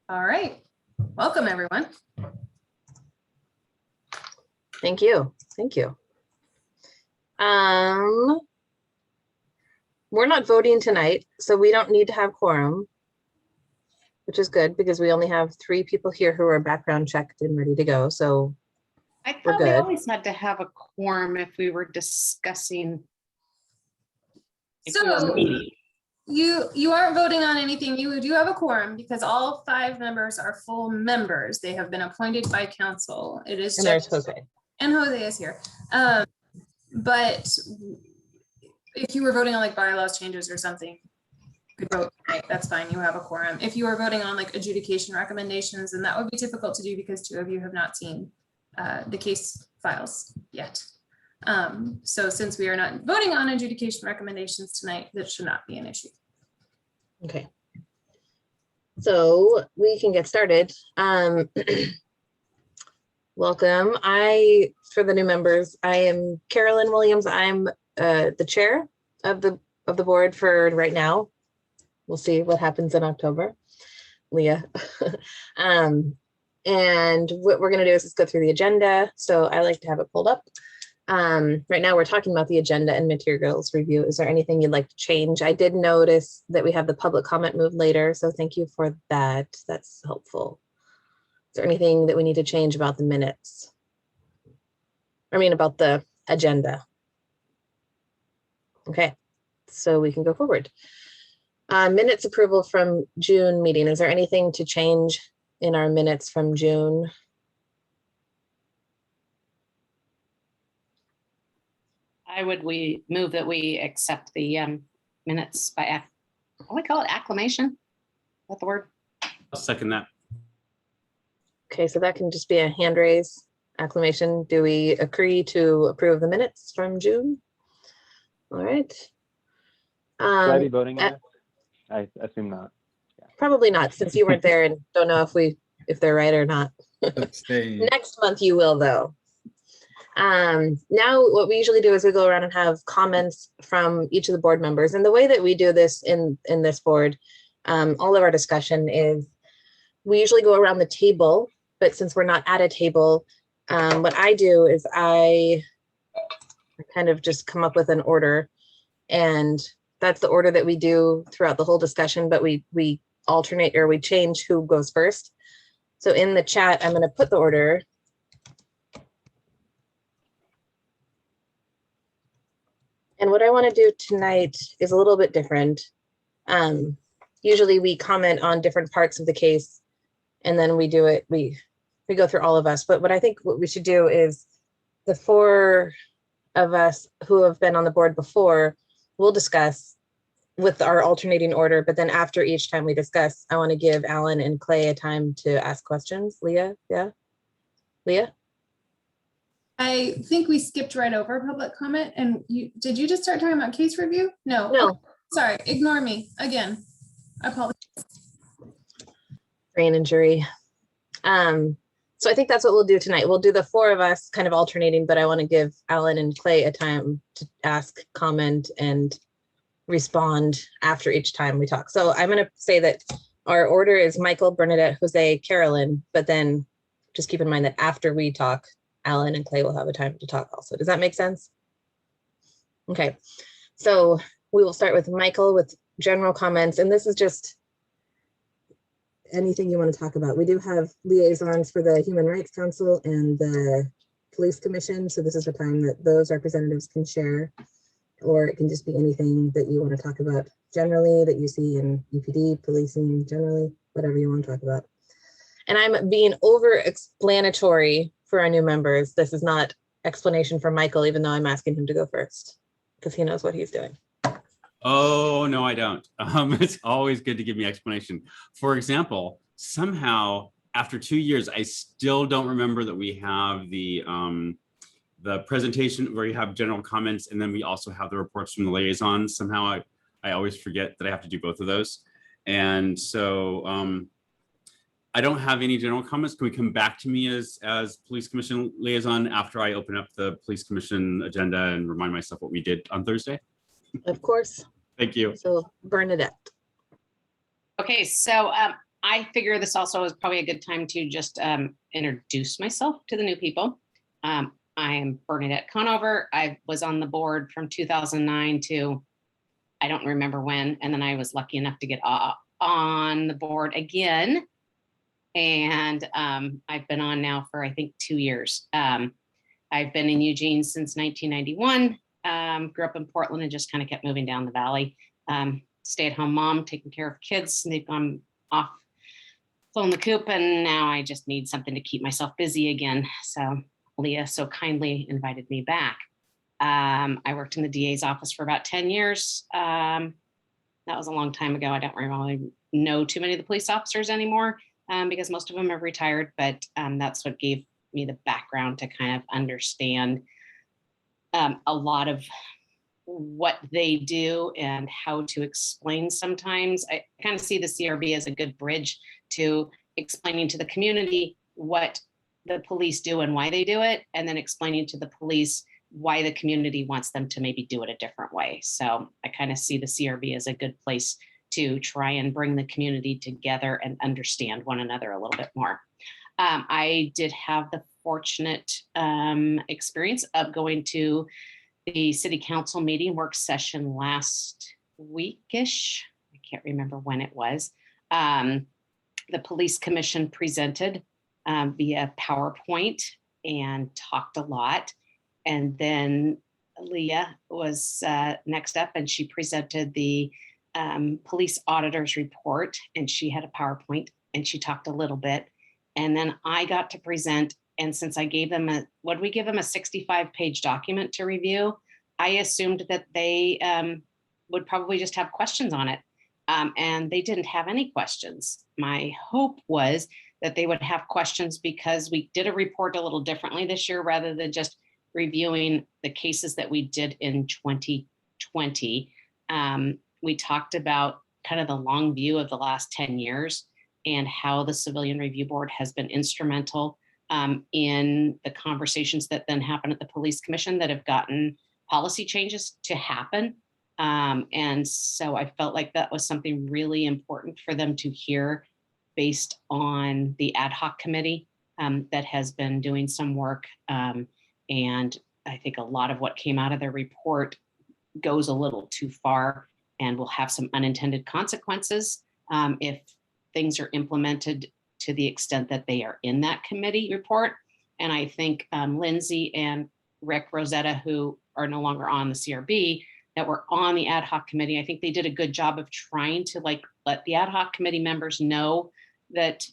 All right, welcome everyone. Thank you. Thank you. We're not voting tonight, so we don't need to have quorum, which is good because we only have 3 people here who are background checked and ready to go. So I we're thought we good. always had to have a quorum if we were discussing. So you aren't voting on anything. You do have a quorum because all 5 members are full members. They have been appointed by council. It is And there's just, Jose. and Jose is here. But if you were voting on like bylaws changes or something, you could vote, right? That's fine. You have a quorum. If you are voting on like adjudication recommendations, then that would be difficult to do because 2 of you have not seen the case files yet. So since we are not voting on adjudication recommendations tonight, that should not be an issue. Okay. So we can get started. Welcome. For the new members, I am Carolyn Williams. I'm the chair of the board for right now. We'll see what happens in October. Leah. And what we're going to do is just go through the agenda. So I like to have it pulled up. Right now we're talking about the agenda and materials review. Is there anything you'd like to change? I did notice that we have the public comment moved later, so thank you for that. That's helpful. Is there anything that we need to change about the minutes? I mean, about the agenda. Okay, so we can go forward. Minutes approval from June meeting. Is there anything to change in our minutes from June? We move that we accept the minutes by, what do we call it, acclamation? Is that the word? I'll second that. Okay, so that can just be a hand raise, acclamation. Do we agree to approve the minutes from June? All right. Should I be voting on this? I assume not. Yeah. Probably not, since you weren't there and don't know if they're right or not. Next month you will, though. Now what we usually do is we go around and have comments from each of the board members. And the way that we do this in this board, all of our discussion is we usually go around the table, but since we're not at a table, what I do is I kind of just come up with an order, and that's the order that we do throughout the whole discussion, but we alternate or we change who goes first. So in the chat, I'm going to put the order. And what I want to do tonight is a little bit different. Usually we comment on different parts of the case and then we do it, we go through all of us. But what I think what we should do is the 4 of us who have been on the board before, we'll discuss with our alternating order. But then after each time we discuss, I want to give Alan and Clay a time to ask questions. Leah, yeah? Leah? I think we skipped right over public comment. And did you just start talking about case review? No. No. Okay, sorry, ignore me again. I apologize. Brain injury. So I think that's what we'll do tonight. We'll do the 4 of us kind of alternating, but I want to give Alan and Clay a time to ask, comment, and respond after each time we talk. So I'm going to say that our order is Michael, Bernadette, Jose, Carolyn, but then just keep in mind that after we talk, Alan and Clay will have a time to talk also. Does that make sense? Okay, so we will start with Michael with general comments, and this is just anything you want to talk about. We do have liaisons for the Human Rights Council and the Police Commission, so this is the time that those representatives can share, or it can just be anything that you want to talk about generally that you see in UPD, policing generally, whatever you want to talk about. And I'm being over-explanatory for our new members. This is not explanation for Michael, even though I'm asking him to go first because he knows what he's doing. Oh, no, I don't. It's always good to give me explanation. For example, somehow after 2 years, I still don't remember that we have the presentation where you have general comments, and then we also have the reports from the liaisons. Somehow I always forget that I have to do both of those. And so I don't have any general comments. Can we come back to me as Police Commission liaison after I open up the Police Commission agenda and remind myself what we did on Thursday? Of course. Thank you. So Bernadette. Okay, so I figure this also is probably a good time to just introduce myself to the new people. I am Bernadette Conover. I was on the board from 2009 to I don't remember when, and then I was lucky enough to get on the board again. And I've been on now for I think 2 years. I've been in Eugene since 1991. Grew up in Portland and just kind of kept moving down the valley. Stay-at-home mom, taking care of kids. And they've gone off, flown the coop, and now I just need something to keep myself busy again. So Leah so kindly invited me back. I worked in the DA's office for about 10 years. That was a long time ago. I don't really know too many of the police officers anymore because most of them have retired, but that's what gave me the background to kind of understand a lot of what they do and how to explain sometimes. I kind of see the CRB as a good bridge to explaining to the community what the police do and why they do it, and then explaining to the police why the community wants them to maybe do it a different way. So I kind of see the CRB as a good place to try and bring the community together and understand one another a little bit more. I did have the fortunate experience of going to the city council meeting work session last weekish. I can't remember when it was. The police commission presented via PowerPoint and talked a lot. And then Leah was next up, and she presented the police auditor's report, and she had a PowerPoint and she talked a little bit. And then I got to present. And since I gave them what we give them a 65-page document to review, I assumed that they would probably just have questions on it. And they didn't have any questions. My hope was that they would have questions because we did a report a little differently this year rather than just reviewing the cases that we did in 2020. We talked about kind of the long view of the last 10 years and how the Civilian Review Board has been instrumental in the conversations that then happen at the police commission that have gotten policy changes to happen. And so I felt like that was something really important for them to hear based on the ad hoc committee that has been doing some work. And I think a lot of what came out of their report goes a little too far and will have some unintended consequences if things are implemented to the extent that they are in that committee report. And I think Lindsay and Rick Rosetta, who are no longer on the CRB, that were on the ad hoc committee, I think they did a good job of trying to let the ad hoc committee members know that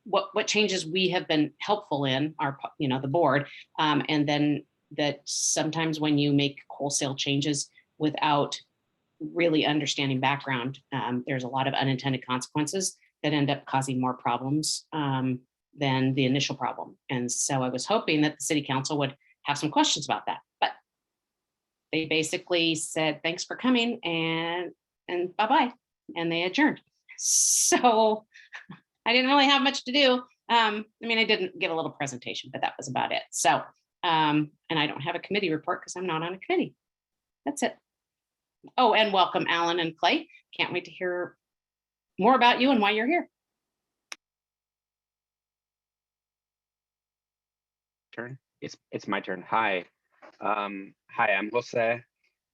what changes we have been helpful in our, the board. And then that sometimes when you make wholesale changes without really understanding background, there's a lot of unintended consequences that end up causing more problems than the initial problem. And so I was hoping that the city council would have some questions about that, but they basically said, thanks for coming and bye-bye. And they adjourned. So I didn't really have much to do. I didn't get a little presentation, but that was about it. So, and I don't have a committee report because I'm not on a committee. That's it. Oh, and welcome, Alan and Clay. Can't wait to hear more about you and why you're here. Turn. It's my turn. Hi. Hi, I'm Jose.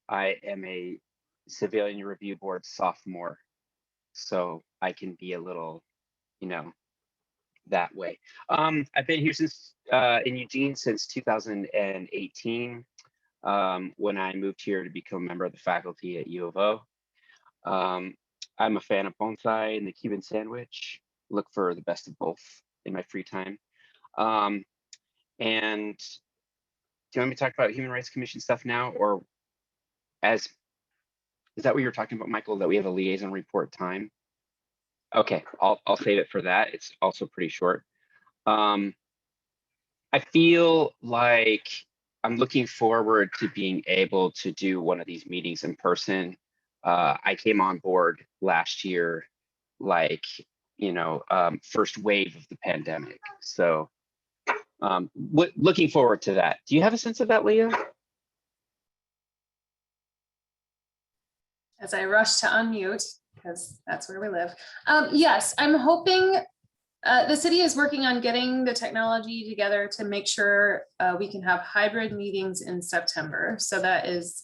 I am a Civilian Review Board sophomore, so I can be a little, that way. I've been here since in Eugene since 2018, when I moved here to become a member of the faculty at U of O. I'm a fan of bonsai and the Cuban sandwich. Look for the best of both in my free time. And do you want me to talk about Human Rights Commission stuff now, or is that what you're talking about, Michael, that we have a liaison report time? Okay, I'll save it for that. It's also pretty short. I feel like I'm looking forward to being able to do one of these meetings in person. I came on board last year, first wave of the pandemic. So looking forward to that. Do you have a sense of that, Leah? As I rush to unmute. because that's where we live. Yes, I'm hoping the city is working on getting the technology together to make sure we can have hybrid meetings in September. So that is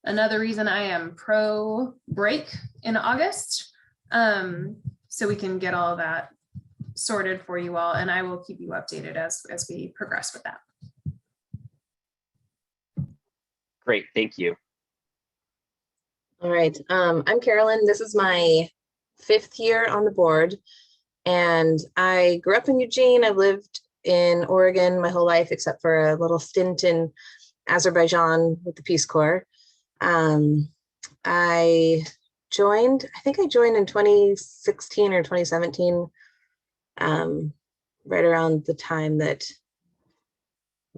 another reason I am pro break in August. So we can get all that sorted for you all, and I will keep you updated as we progress with that. Great, thank you. All right, I'm Carolyn. This is my 5th year on the board, and I grew up in Eugene. I've lived in Oregon my whole life, except for a little stint in Azerbaijan with the Peace Corps. I think I joined in 2016 or 2017, right around the time that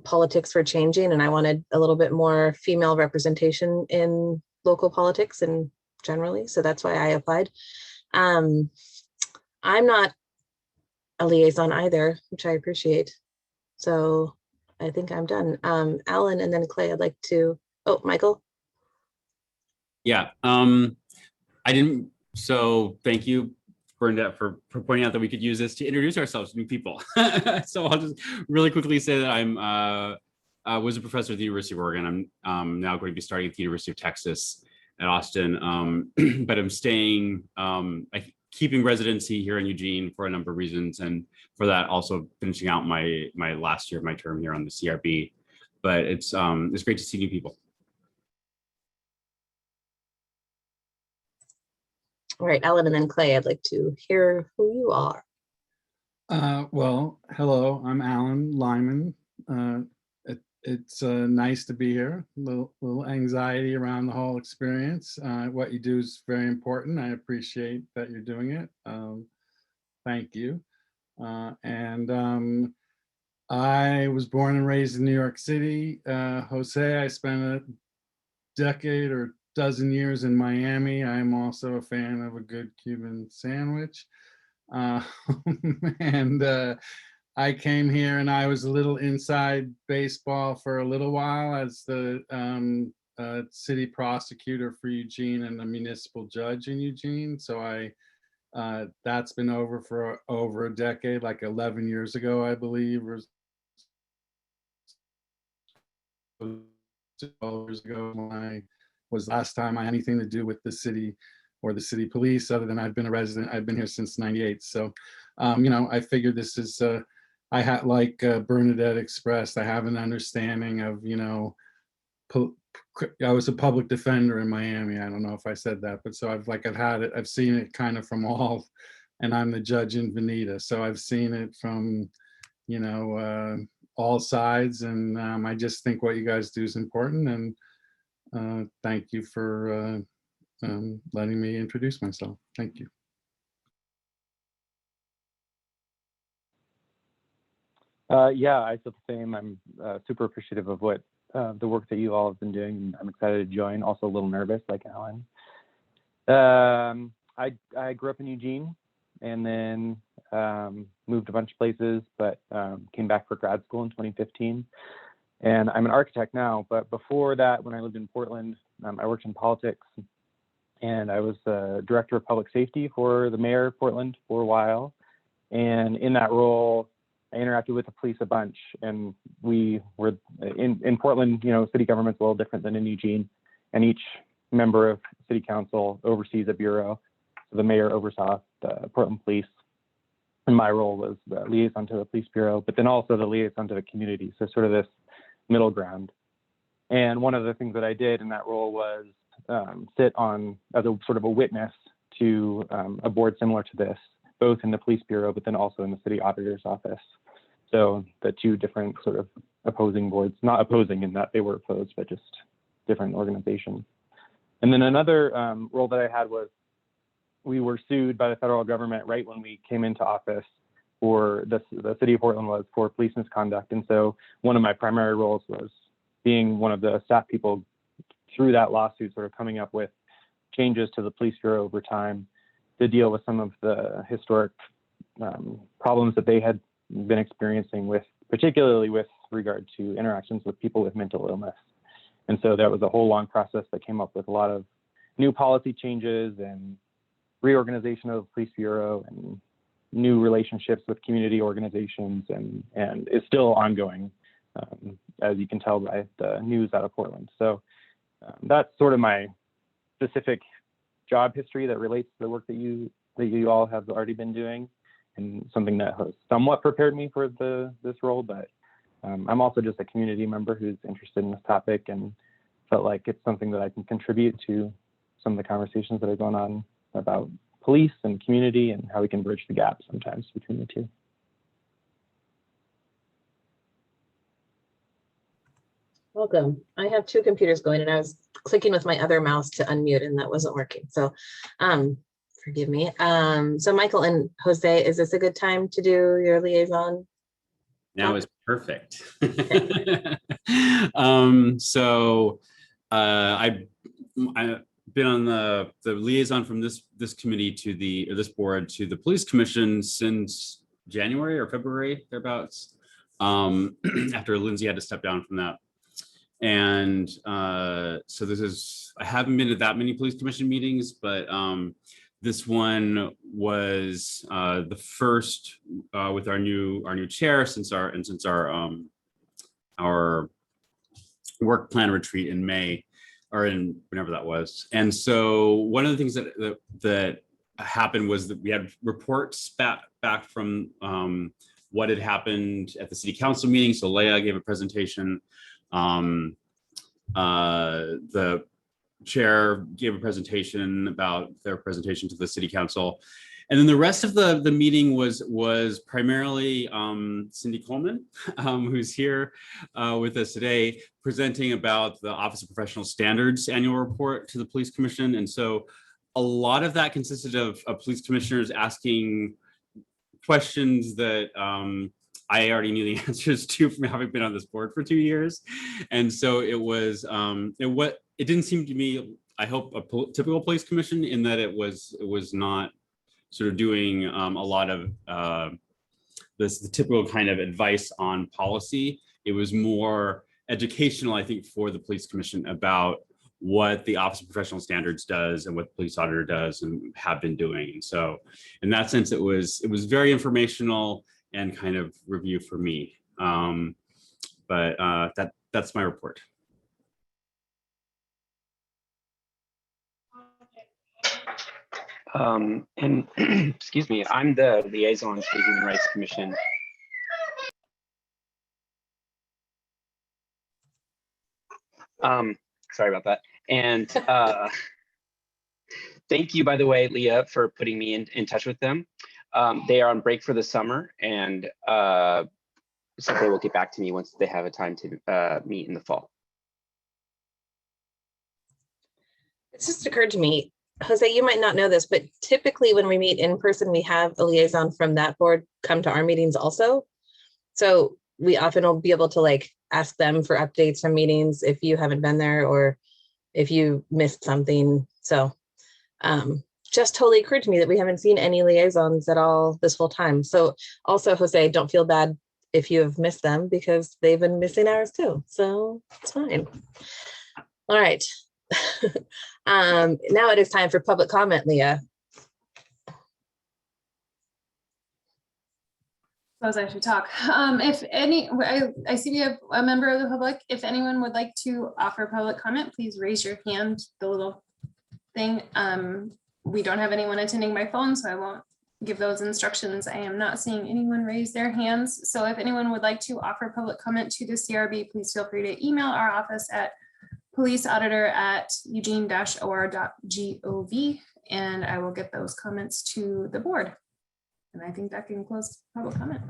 politics were changing, and I wanted a little bit more female representation in local politics and generally, so that's why I applied. I'm not a liaison either, which I appreciate. So I think I'm done. Alan and then Clay, I'd like to, oh, Michael. Yeah, so thank you, Bernadette, for pointing out that we could use this to introduce ourselves to new people. So I'll just really quickly say that I was a professor at the University of Oregon. I'm now going to be starting at the University of Texas at Austin, but I'm staying, keeping residency here in Eugene for a number of reasons, and for that also finishing out my last year of my term here on the CRB. But it's great to see new people. All right, Alan and then Clay, I'd like to hear who you are. Well, hello, I'm Alan Lyman. It's nice to be here. Little anxiety around the whole experience. What you do is very important. I appreciate that you're doing it. Thank you. I was born and raised in New York City. Jose, I spent a decade or dozen years in Miami. I'm also a fan of a good Cuban sandwich. I came here and I was a little inside baseball for a little while as the city prosecutor for Eugene and the municipal judge in Eugene. So that's been over for over a decade, like 11 years ago, I believe, or 12 years ago when I was last time I had anything to do with the city or the city police, other than I've been a resident. I've been here since '98. So, I figured this is, I had, like Bernadette expressed, I have an understanding of, I was a public defender in Miami. I don't know if I said that, but so I've seen it kind of from all, and I'm the judge in Veneta. So I've seen it from, all sides. And I just think what you guys do is important. And thank you for letting me introduce myself. Thank you. Yeah, I feel the same. I'm super appreciative of what the work that you all have been doing. I'm excited to join. Also a little nervous, like Alan. I grew up in Eugene, and then moved a bunch of places, but came back for grad school in 2015. And I'm an architect now, but before that, when I lived in Portland, I worked in politics, and I was director of public safety for the mayor of Portland for a while. And in that role, I interacted with the police a bunch, and we were in Portland, city government's a little different than in Eugene, and each member of city council oversees a bureau. So the mayor oversaw the Portland police, and my role was the liaison to the police bureau, but then also the liaison to the community. So sort of this middle ground. And one of the things that I did in that role was sit on as a sort of a witness to a board similar to this, both in the police bureau, but then also in the city auditor's office. So the two different sort of opposing boards, not opposing in that they were opposed, but just different organizations. And then another role that I had was, we were sued by the federal government right when we came into office for the city of Portland was for police misconduct. And so one of my primary roles was being one of the staff people through that lawsuit, sort of coming up with changes to the police bureau over time to deal with some of the historic problems that they had been experiencing with, particularly with regard to interactions with people with mental illness. And so that was a whole long process that came up with a lot of new policy changes and reorganization of the police bureau and new relationships with community organizations, and is still ongoing, as you can tell by the news out of Portland. So that's sort of my specific job history that relates to the work that you all have already been doing, and something that has somewhat prepared me for this role. But I'm also just a community member who's interested in this topic and felt like it's something that I can contribute to some of the conversations that are going on about police and community and how we can bridge the gap sometimes between the two. Welcome. I have two computers going and I was clicking with my other mouse to unmute and that wasn't working. So forgive me. So Michael and Jose, is this a good time to do your liaison? Now is perfect. I've been on the liaison from this committee to this board to the police commission since January or February, thereabouts, after Lindsay had to step down from that. And so I haven't been to that many police commission meetings, but this one was the first with our new chair since our work plan retreat in May, or in whenever that was. And so one of the things that happened was that we had reports back from what had happened at the city council meeting. So Leah gave a presentation. The chair gave a presentation about their presentation to the city council. And then the rest of the meeting was primarily Cindy Coleman, who's here with us today, presenting about the Office of Professional Standards annual report to the Police Commission. And so a lot of that consisted of police commissioners asking questions that I already knew the answers to from having been on this board for 2 years. And so it was, it didn't seem to me, I hope, a typical police commission in that it was not sort of doing a lot of the typical kind of advice on policy. It was more educational, I think, for the police commission about what the Office of Professional Standards does and what the police auditor does and have been doing. And so in that sense, it was very informational and kind of review for me. But that's my report. And excuse me, I'm the liaison to the Human Rights Commission. Sorry about that. And thank you, by the way, Leah, for putting me in touch with them. They are on break for the summer, and so they will get back to me once they have a time to meet in the fall. It just occurred to me, Jose, you might not know this, but typically when we meet in person, we have a liaison from that board come to our meetings also. So we often will be able to like ask them for updates from meetings if you haven't been there or if you missed something. So just totally occurred to me that we haven't seen any liaisons at all this whole time. So also, Jose, don't feel bad if you have missed them because they've been missing ours too. So it's fine. All right. Now it is time for public comment, Leah. Suppose I should talk. If any, I see we have a member of the public. If anyone would like to offer public comment, please raise your hand, the little thing. We don't have anyone attending by phone, so I won't give those instructions. I am not seeing anyone raise their hands. So if anyone would like to offer public comment to the CRB, please feel free to email our office at policeauditor@eugene-or.gov, and I will get those comments to the board. And I think that can close public comment.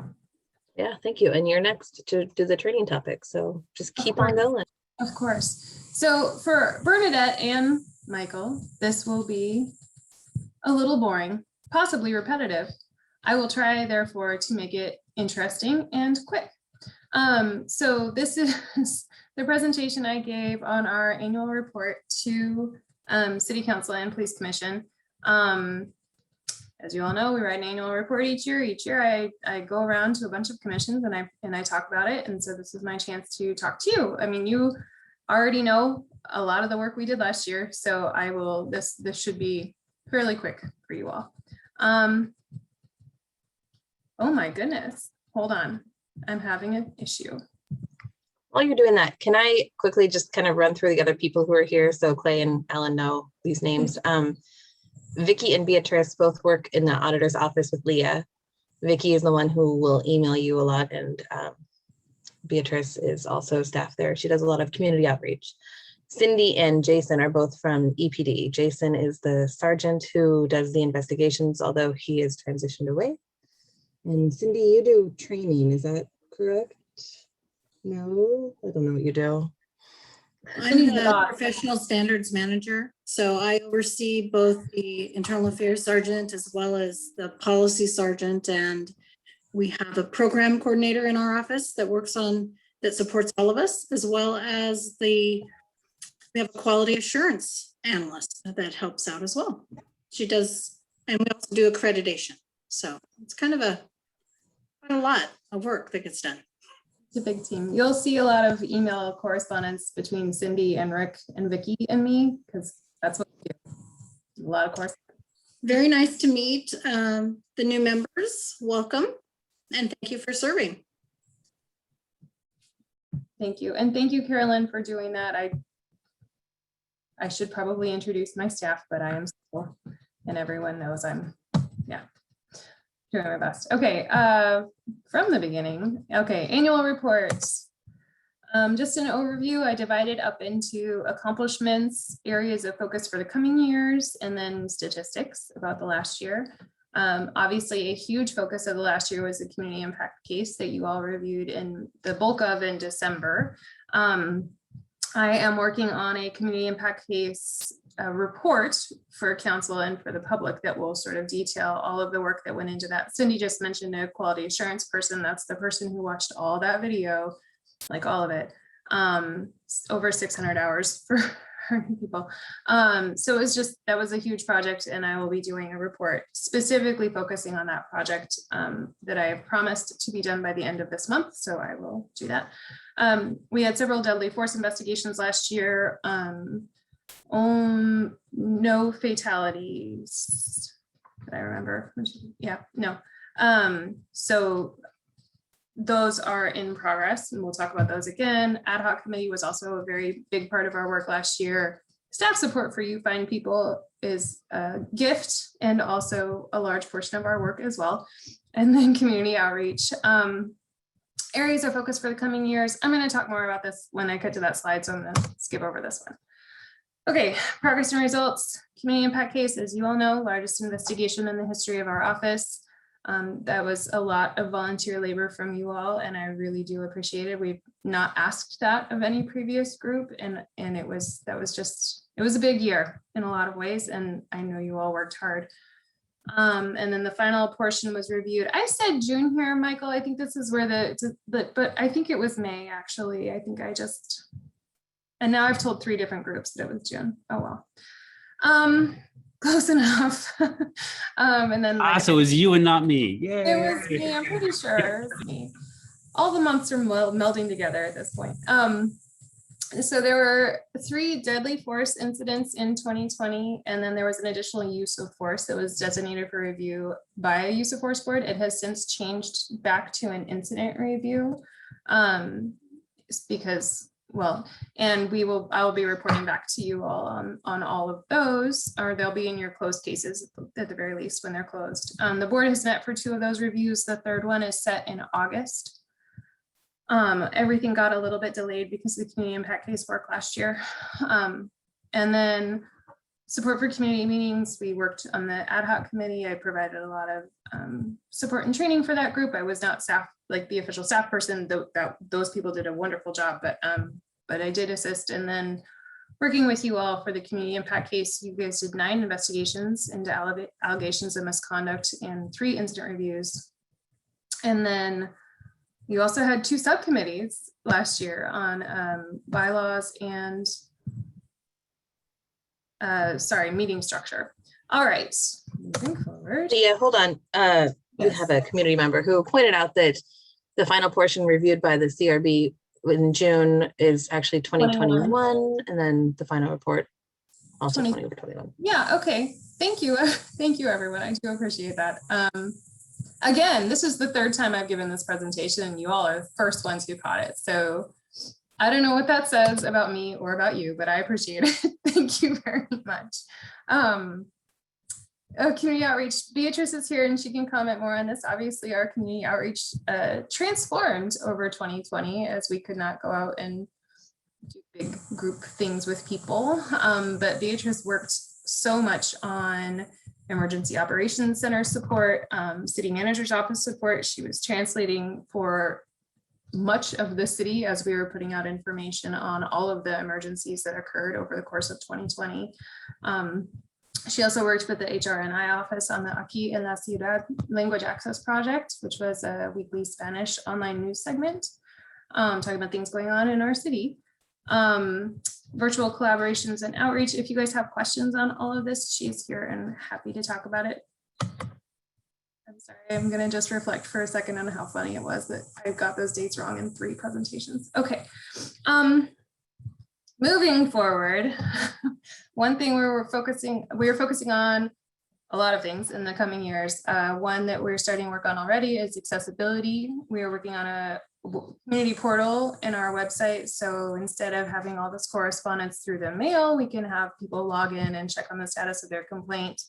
Yeah, thank you. And you're next to do the training topic. So just keep on going. Of course. So for Bernadette and Michael, this will be a little boring, possibly repetitive. I will try, therefore, to make it interesting and quick. So this is the presentation I gave on our annual report to City Council and Police Commission. As you all know, we write an annual report each year. Each year I go around to a bunch of commissions and I talk about it. And so this is my chance to talk to you. I mean, you already know a lot of the work we did last year. So I will, this should be fairly quick for you all. Oh my goodness, hold on. I'm having an issue. While you're doing that, can I quickly just kind of run through the other people who are here so Clay and Ellen know these names? Vicky and Beatrice both work in the auditor's office with Leah. Vicky is the one who will email you a lot, and Beatrice is also staff there. She does a lot of community outreach. Cindy and Jason are both from EPD. Jason is the sergeant who does the investigations, although he is transitioned away. And Cindy, you do training, is that correct? No, I don't know what you do. I'm the professional standards manager, so I oversee both the internal affairs sergeant as well as the policy sergeant, and we have a program coordinator in our office that supports all of us, as well as we have a quality assurance analyst that helps out as well. She does, and we also do accreditation. So it's kind of quite a lot of work that gets done. It's a big team. You'll see a lot of email correspondence between Cindy and Rick and Vicky and me, because that's what we do. A lot of course. Very nice to meet the new members. Welcome, and thank you for serving. Thank you. And thank you, Carolyn, for doing that. I should probably introduce my staff, but I am still, and everyone knows I'm, doing my best. Okay, from the beginning. Okay, annual reports. Just an overview, I divided up into accomplishments, areas of focus for the coming years, and then statistics about the last year. Obviously, a huge focus of the last year was the community impact case that you all reviewed in the bulk of in December. I am working on a community impact case report for council and for the public that will sort of detail all of the work that went into that. Cindy just mentioned a quality assurance person. That's the person who watched all that video, like all of it, over 600 hours for people. So it was just, that was a huge project, and I will be doing a report specifically focusing on that project that I have promised to be done by the end of this month. So I will do that. We had several deadly force investigations last year. No fatalities that I remember. Yeah, no. So those are in progress, and we'll talk about those again. Ad hoc committee was also a very big part of our work last year. Staff support for you fine people is a gift and also a large portion of our work as well. And then community outreach. Areas of focus for the coming years. I'm going to talk more about this when I get to that slide, so I'm going to skip over this one. Okay, progress and results. Community impact case, as you all know, largest investigation in the history of our office. That was a lot of volunteer labor from you all, and I really do appreciate it. We've not asked that of any previous group, and it was a big year in a lot of ways, and I know you all worked hard. And then the final portion was reviewed. I said June here, Michael. I think this is where but I think it was May, actually. I think and now I've told 3 different groups that it was June. Oh well. Close enough. And then so it was you and not me. Yay. It was me, I'm pretty sure it was me. All the months are melding together at this point. So there were 3 deadly force incidents in 2020, and then there was an additional use of force that was designated for review by a use of force board. It has since changed back to an incident review because, well, and I will be reporting back to you all on all of those, or they'll be in your closed cases at the very least when they're closed. The board has met for 2 of those reviews. The 3rd one is set in August. Everything got a little bit delayed because of the community impact case work last year. And then support for community meetings. We worked on the ad hoc committee. I provided a lot of support and training for that group. I was not staff, like the official staff person, those people did a wonderful job, but I did assist. And then working with you all for the community impact case, you guys did 9 investigations into allegations of misconduct and 3 incident reviews. And then you also had 2 subcommittees last year on bylaws and meeting structure. All right, moving forward. Yeah, hold on. We have a community member who pointed out that the final portion reviewed by the CRB in June is actually 2021, and then the final report also 2021. Yeah, okay. Thank you. Thank you, everyone. I do appreciate that. Again, this is the third time I've given this presentation, and you all are the first ones who caught it. So I don't know what that says about me or about you, but I appreciate it. Thank you very much. Community outreach, Beatrice is here and she can comment more on this. Obviously, our community outreach transformed over 2020 as we could not go out and do big group things with people. But Beatrice worked so much on emergency operations center support, city manager's office support. She was translating for much of the city as we were putting out information on all of the emergencies that occurred over the course of 2020. She also worked with the HRNI office on the Aquí en la Ciudad Language Access Project, which was a weekly Spanish online news segment, talking about things going on in our city. Virtual collaborations and outreach. If you guys have questions on all of this, she's here and happy to talk about it. I'm sorry, I'm gonna just reflect for a second on how funny it was that I got those dates wrong in 3 presentations. Okay, moving forward, one thing we were focusing on a lot of things in the coming years. One that we're starting work on already is accessibility. We are working on a community portal in our website. So instead of having all this correspondence through the mail, we can have people log in and check on the status of their complaint.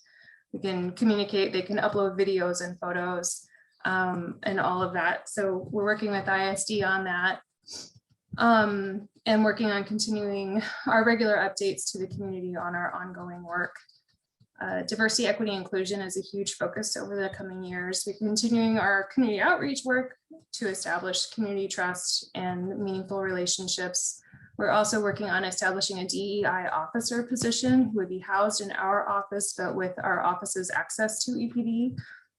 We can communicate, they can upload videos and photos and all of that. So we're working with ISD on that and working on continuing our regular updates to the community on our ongoing work. Diversity, equity, inclusion is a huge focus over the coming years. We're continuing our community outreach work to establish community trust and meaningful relationships. We're also working on establishing a DEI officer position who would be housed in our office, but with our office's access to EPD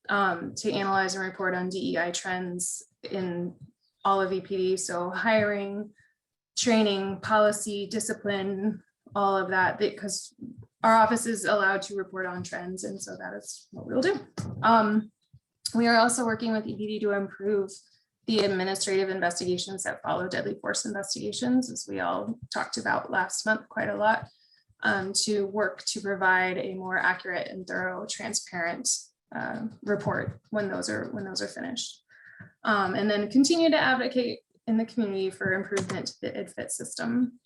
to analyze and report on DEI trends in all of EPD. So hiring, training, policy, discipline, all of that, because our office is allowed to report on trends, and so that is what we'll do. We are also working with EPD to improve the administrative investigations that follow deadly force investigations, as we all talked about last month quite a lot, to work to provide a more accurate and thorough, transparent report when those are finished. And then continue to advocate in the community for improvement to the IDFIT system,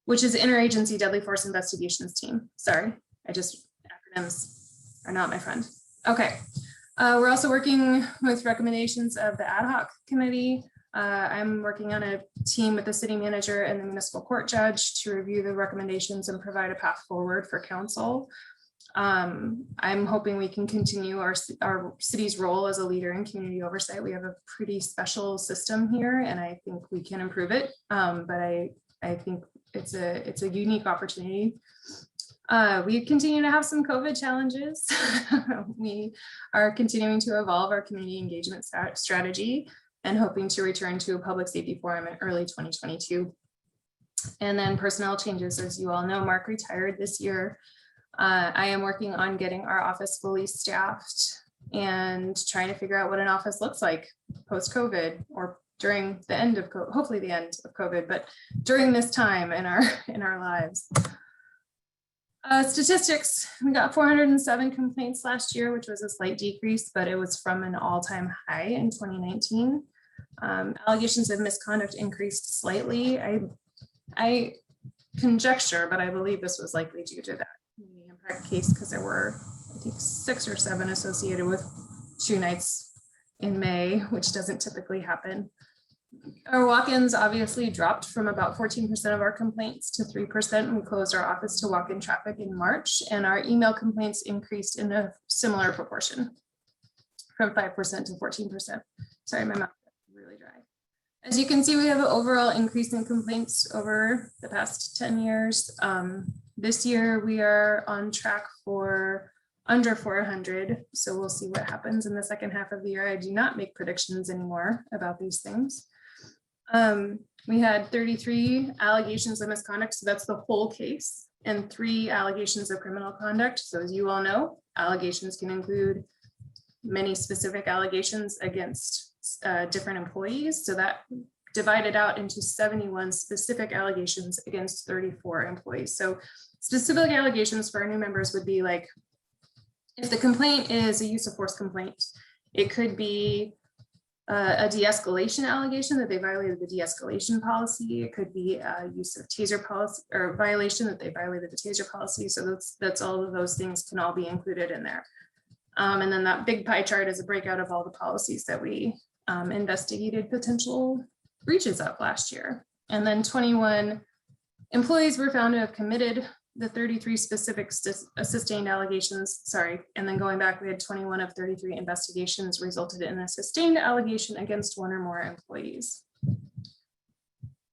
which is Interagency Deadly Force Investigations Team. Sorry, acronyms are not my friend. Okay, we're also working with recommendations of the ad hoc committee. I'm working on a team with the city manager and the municipal court judge to review the recommendations and provide a path forward for council. I'm hoping we can continue our city's role as a leader in community oversight. We have a pretty special system here, and I think we can improve it. But I think it's a unique opportunity. We continue to have some COVID challenges. We are continuing to evolve our community engagement strategy and hoping to return to a public safety forum in early 2022. And then personnel changes, as you all know, Mark retired this year. I am working on getting our office fully staffed and trying to figure out what an office looks like post-COVID or during the end of COVID, hopefully the end of COVID, but during this time in our lives. Statistics, we got 407 complaints last year, which was a slight decrease, but it was from an all-time high in 2019. Allegations of misconduct increased slightly. I conjecture, but I believe this was likely due to that community impact case because there were, I think, 6 or 7 associated with 2 nights in May, which doesn't typically happen. Our walk-ins obviously dropped from about 14% of our complaints to 3%. We closed our office to walk-in traffic in March, and our email complaints increased in a similar proportion from 5% to 14%. Sorry, my mouth is really dry. As you can see, we have an overall increase in complaints over the past 10 years. This year, we are on track for under 400. So we'll see what happens in the second half of the year. I do not make predictions anymore about these things. We had 33 allegations of misconduct, so that's the whole case, and 3 allegations of criminal conduct. So as you all know, allegations can include many specific allegations against different employees. So that divided out into 71 specific allegations against 34 employees. So specific allegations for our new members would be like, if the complaint is a use of force complaint, it could be a de-escalation allegation that they violated the de-escalation policy. It could be a use of taser policy or violation that they violated the taser policy. So that's all of those things can all be included in there. And then that big pie chart is a breakout of all the policies that we investigated potential breaches of last year. And then 21 employees were found to have committed the 33 specific sustained allegations, sorry, and then going back, we had 21 of 33 investigations resulted in a sustained allegation against one or more employees.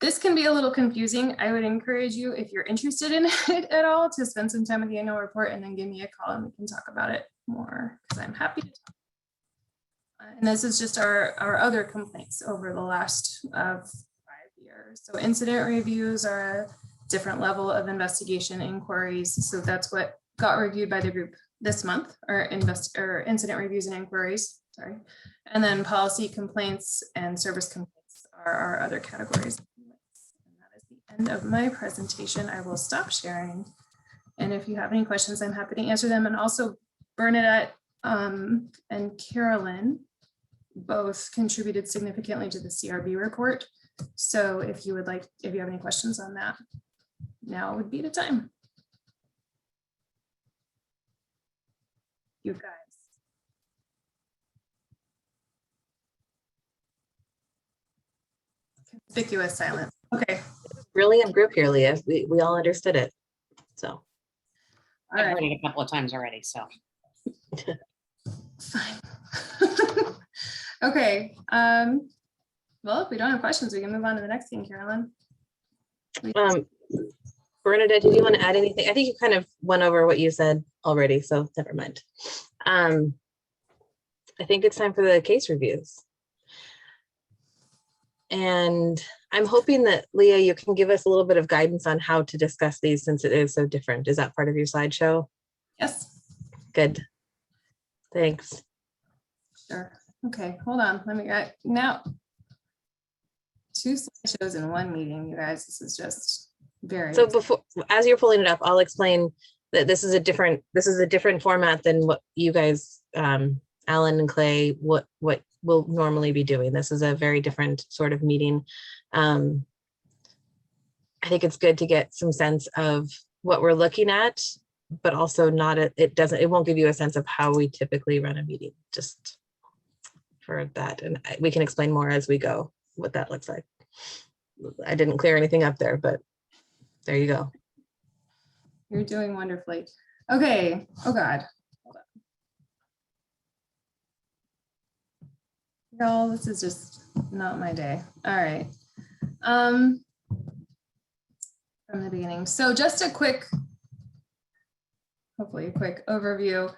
This can be a little confusing. I would encourage you, if you're interested in it at all, to spend some time with the annual report and then give me a call and we can talk about it more, because I'm happy to talk. And this is just our other complaints over the last 5 years. So incident reviews are a different level of investigation inquiries. So that's what got reviewed by the group this month, or incident reviews and inquiries, sorry. And then policy complaints and service complaints are our other categories. And that is the end of my presentation. I will stop sharing. And if you have any questions, I'm happy to answer them. And also Bernadette and Carolyn both contributed significantly to the CRB report. So if you have any questions on that, now would be the time. You guys. Conspicuous silence. Okay. Brilliant group here, Leah. We all understood it. So. All I've right. heard it a couple of times already, so. Fine. Okay. Well, if we don't have questions, we can move on to the next thing, Carolyn. Bernadette, did you want to add anything? I think you kind of went over what you said already, so never mind. I think it's time for the case reviews. And I'm hoping that, Leah, you can give us a little bit of guidance on how to discuss these since it is so different. Is that part of your slideshow? Yes. Good. Thanks. Sure. Okay, hold on. Let me get now. 2 slideshows in one meeting, you guys. This is just very. So before, as you're pulling it up, I'll explain that this is a different format than what you guys, Alan and Clay, what we'll normally be doing. This is a very different sort of meeting. I think it's good to get some sense of what we're looking at, but also it won't give you a sense of how we typically run a meeting, just for that. And we can explain more as we go what that looks like. I didn't clear anything up there, but there you go. You're doing wonderfully. Okay. Oh God. Hold on. Y'all, this is just not my day. All right. From the beginning. So just a quick, hopefully a quick overview.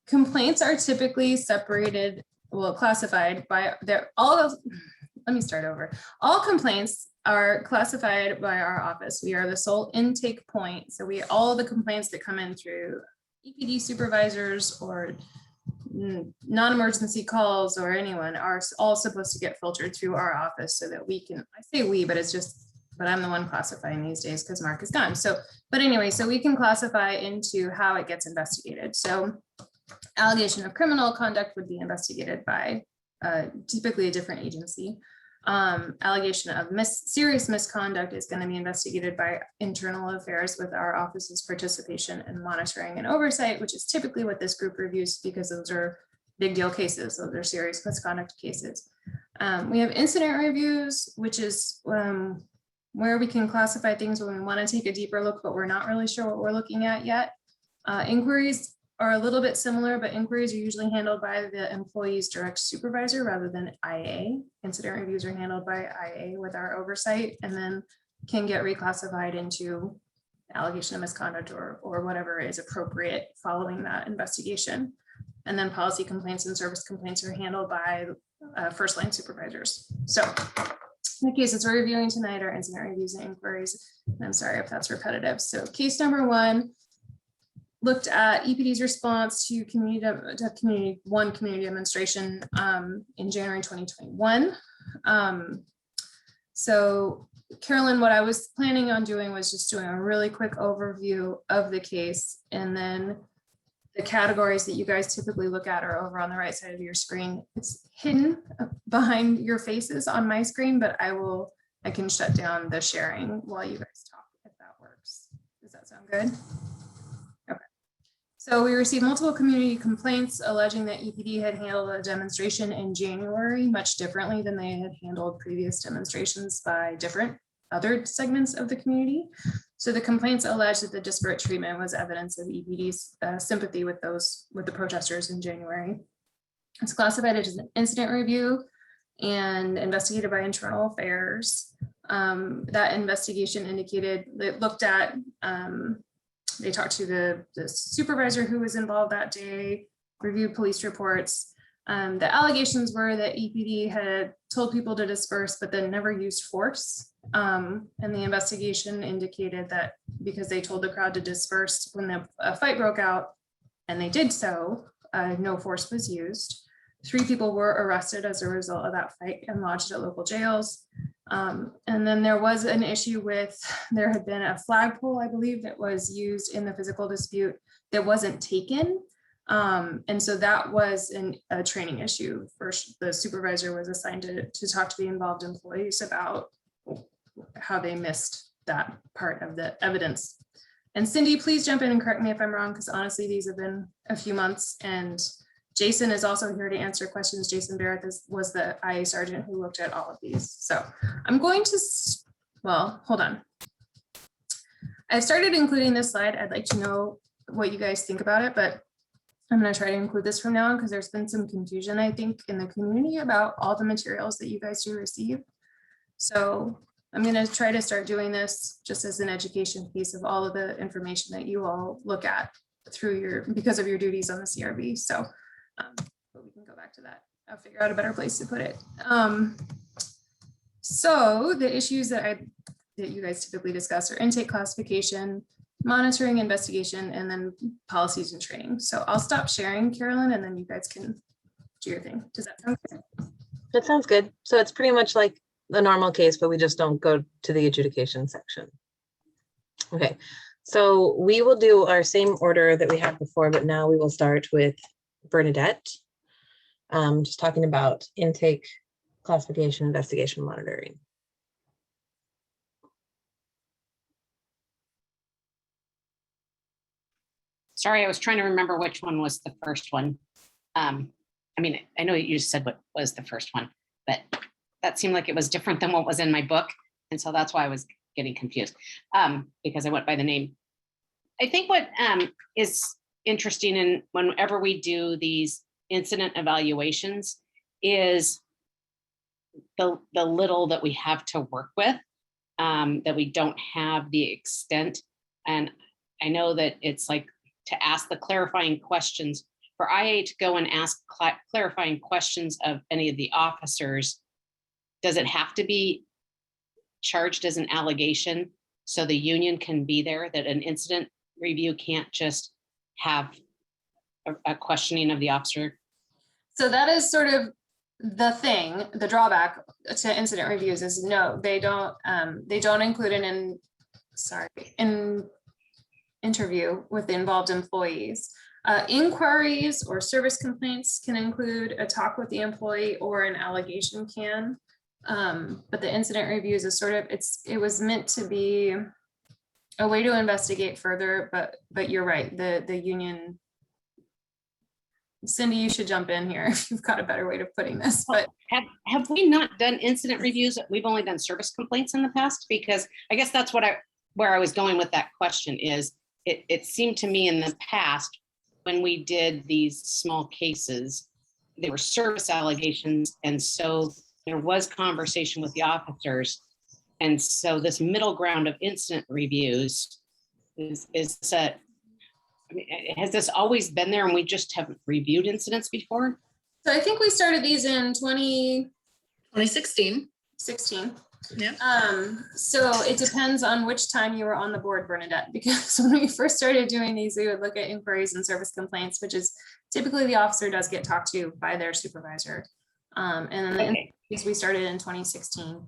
Complaints are typically separated, well, classified by let me start over. All complaints are classified by our office. We are the sole intake point. So all the complaints that come in through EPD supervisors or non-emergency calls or anyone are all supposed to get filtered through our office so that we can, I say we, but I'm the one classifying these days because Mark is gone. So, but anyway, so we can classify into how it gets investigated. So allegation of criminal conduct would be investigated by typically a different agency. Allegation of serious misconduct is going to be investigated by internal affairs with our office's participation and monitoring and oversight, which is typically what this group reviews because those are big deal cases. Those are serious misconduct cases. We have incident reviews, which is where we can classify things when we want to take a deeper look, but we're not really sure what we're looking at yet. Inquiries are a little bit similar, but inquiries are usually handled by the employee's direct supervisor rather than IA. Incident reviews are handled by IA with our oversight and then can get reclassified into allegation of misconduct or whatever is appropriate following that investigation. And then policy complaints and service complaints are handled by first line supervisors. So the cases we're reviewing tonight are incident reviews and inquiries. And I'm sorry if that's repetitive. So case number 1 looked at EPD's response to community demonstration in January 2021. So Carolyn, what I was planning on doing was just doing a really quick overview of the case, and then the categories that you guys typically look at are over on the right side of your screen. It's hidden behind your faces on my screen, but I can shut down the sharing while you guys talk, if that works. Does that sound good? Okay. So we received multiple community complaints alleging that EPD had handled a demonstration in January much differently than they had handled previous demonstrations by different other segments of the community. So the complaints allege that the disparate treatment was evidence of EPD's sympathy with the protesters in January. It's classified as an incident review and investigated by Internal Affairs. That investigation indicated, it looked at, they talked to the supervisor who was involved that day, reviewed police reports. The allegations were that EPD had told people to disperse, but then never used force. And the investigation indicated that because they told the crowd to disperse when a fight broke out, and they did so, no force was used. 3 people were arrested as a result of that fight and lodged at local jails. And then there was an issue with, there had been a flagpole, I believe, that was used in the physical dispute that wasn't taken. And so that was a training issue. First, the supervisor was assigned to talk to the involved employees about how they missed that part of the evidence. And Cindy, please jump in and correct me if I'm wrong, because honestly, these have been a few months, and Jason is also here to answer questions. Jason Barrett was the IA sergeant who looked at all of these. So I'm going to, well, hold on. I've started including this slide. I'd like to know what you guys think about it, but I'm going to try to include this from now on because there's been some confusion, I think, in the community about all the materials that you guys do receive. So I'm going to try to start doing this just as an education piece of all of the information that you all look at through because of your duties on the CRB. So but we can go back to that. I'll figure out a better place to put it. So the issues that you guys typically discuss are intake classification, monitoring, investigation, and then policies and training. So I'll stop sharing, Carolyn, and then you guys can do your thing. Does that sound good? That sounds good. So it's pretty much like the normal case, but we just don't go to the adjudication section. Okay, so we will do our same order that we had before, but now we will start with Bernadette. Just talking about intake, classification, investigation, monitoring. Sorry, I was trying to remember which one was the first one. I mean, I know you just said what was the first one, but that seemed like it was different than what was in my book. And so that's why I was getting confused because I went by the name. I think what is interesting in whenever we do these incident evaluations is the little that we have to work with, that we don't have the extent. And I know that it's like to ask the clarifying questions for IA to go and ask clarifying questions of any of the officers. Does it have to be charged as an allegation so the union can be there, that an incident review can't just have a questioning of the officer? So that is sort of the thing, the drawback to incident reviews is no, they don't include an interview with the involved employees. Inquiries or service complaints can include a talk with the employee or an allegation can. But the incident reviews is sort of, it was meant to be a way to investigate further, but you're right, the union. Cindy, you should jump in here if you've got a better way of putting this. But have we not done incident reviews? We've only done service complaints in the past, because I guess that's where I was going with that question is it seemed to me in the past when we did these small cases, there were service allegations, and so there was conversation with the officers. And so this middle ground of incident reviews is set. I mean, has this always been there and we just haven't reviewed incidents before? So I think we started these in 2016. 16. Yeah. So it depends on which time you were on the board, Bernadette, because when we first started doing these, we would look at inquiries and service complaints, which is typically the officer does get talked to by their supervisor. And then the inquiries we started in 2016.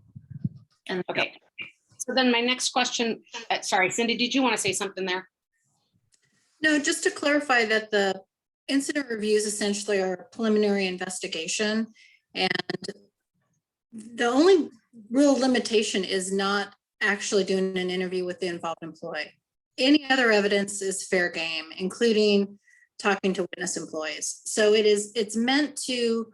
And okay. So then my next question, sorry, Cindy, did you want to say something there? No, just to clarify that the incident reviews essentially are a preliminary investigation. And the only real limitation is not actually doing an interview with the involved employee. Any other evidence is fair game, including talking to witness employees. So it's meant to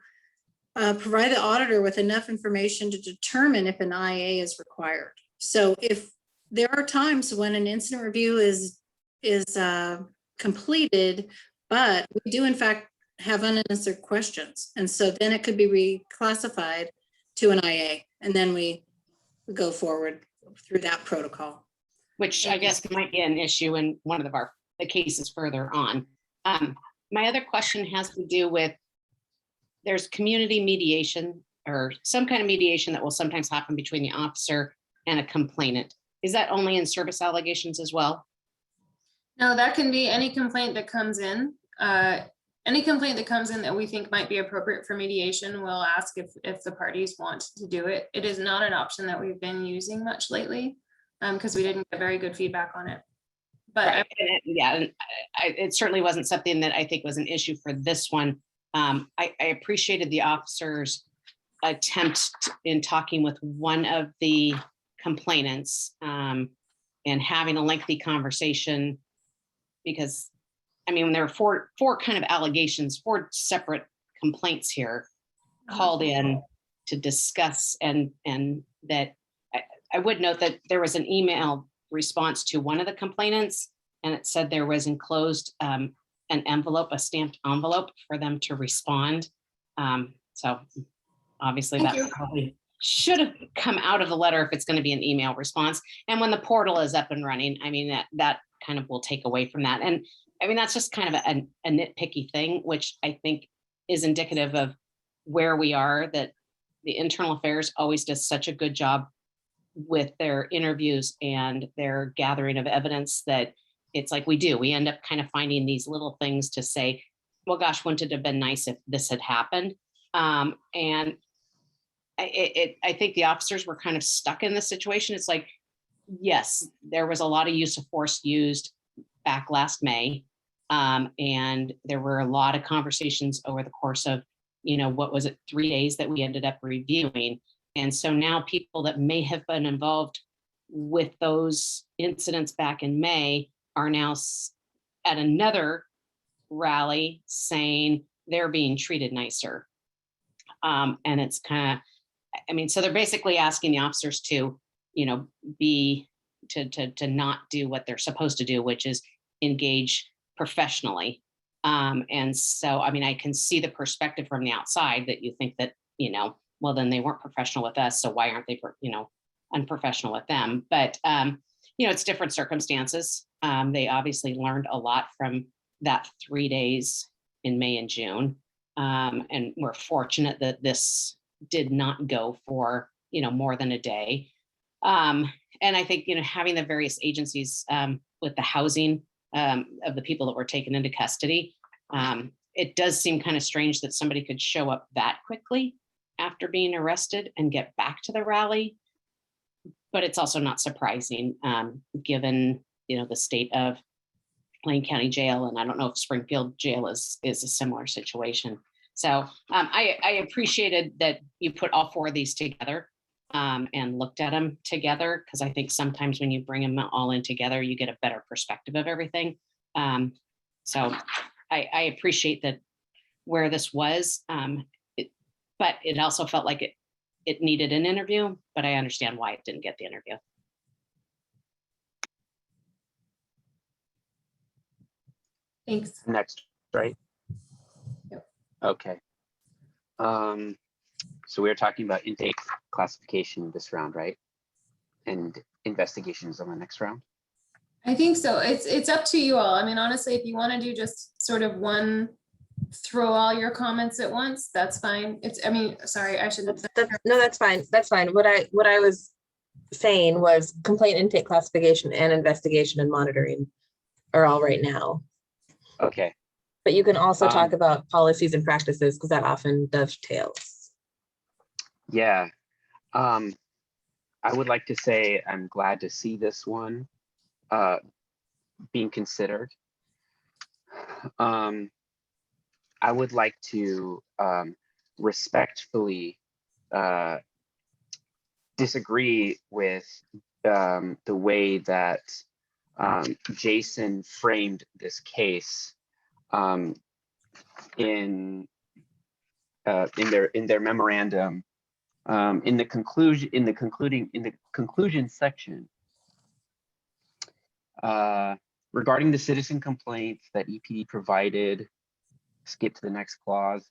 provide the auditor with enough information to determine if an IA is required. So if there are times when an incident review is completed, but we do in fact have unanswered questions. And so then it could be reclassified to an IA, and then we go forward through that protocol. Which I guess might be an issue in one of the cases further on. My other question has to do with, there's community mediation or some kind of mediation that will sometimes happen between the officer and a complainant. Is that only in service allegations as well? No, that can be any complaint that comes in. Any complaint that comes in that we think might be appropriate for mediation, we'll ask if the parties want to do it. It is not an option that we've been using much lately because we didn't get very good feedback on it. But right. It certainly wasn't something that I think was an issue for this one. I appreciated the officer's attempt in talking with one of the complainants and having a lengthy conversation, because I mean, there are four kind of allegations, 4 separate complaints here called in to discuss, and that I would note that there was an email response to one of the complainants, and it said there was enclosed an envelope, a stamped envelope for them to respond. So obviously that probably should have come out of the letter if it's going to be an email response. And when the portal is up and running, I mean, that kind of will take away from that. And I mean, that's just kind of a nitpicky thing, which I think is indicative of where we are, that the internal affairs always does such a good job with their interviews and their gathering of evidence, that it's like we end up kind of finding these little things to say, well, gosh, wouldn't it have been nice if this had happened? And I think the officers were kind of stuck in this situation. It's like, yes, there was a lot of use of force used back last May. And there were a lot of conversations over the course of, what was it, 3 days that we ended up reviewing. And so now people that may have been involved with those incidents back in May are now at another rally saying they're being treated nicer. And it's kind of, I mean, so they're basically asking the officers to, to not do what they're supposed to do, which is engage professionally. And so, I mean, I can see the perspective from the outside that you think that, well, then they weren't professional with us, so why aren't they, unprofessional with them? But, it's different circumstances. They obviously learned a lot from that 3 days in May and June. And we're fortunate that this did not go for, more than a day. And I think, having the various agencies with the housing of the people that were taken into custody, it does seem kind of strange that somebody could show up that quickly after being arrested and get back to the rally. But it's also not surprising, given, the state of Lane County Jail. And I don't know if Springfield Jail is a similar situation. So I appreciated that you put all 4 of these together and looked at them together, because I think sometimes when you bring them all in together, you get a better perspective of everything. So I appreciate that where this was, but it also felt like it needed an interview, but I understand why it didn't get the interview. Thanks. Next, right? Yep. Okay. So we're talking about intake classification this round, right? And investigations on the next round? I think so. It's up to you all. I mean, honestly, if you want to do just sort of one, throw all your comments at once, that's fine. Sorry, I should have. No, that's fine. That's fine. What I was saying was complaint intake classification and investigation and monitoring are all right now. Okay. But you can also talk about policies and practices, because that often dovetails. Yeah. I would like to say I'm glad to see this one being considered. I would like to respectfully disagree with the way that Jason framed this case in their memorandum. In the conclusion section, regarding the citizen complaints that EPD provided, skip to the next clause.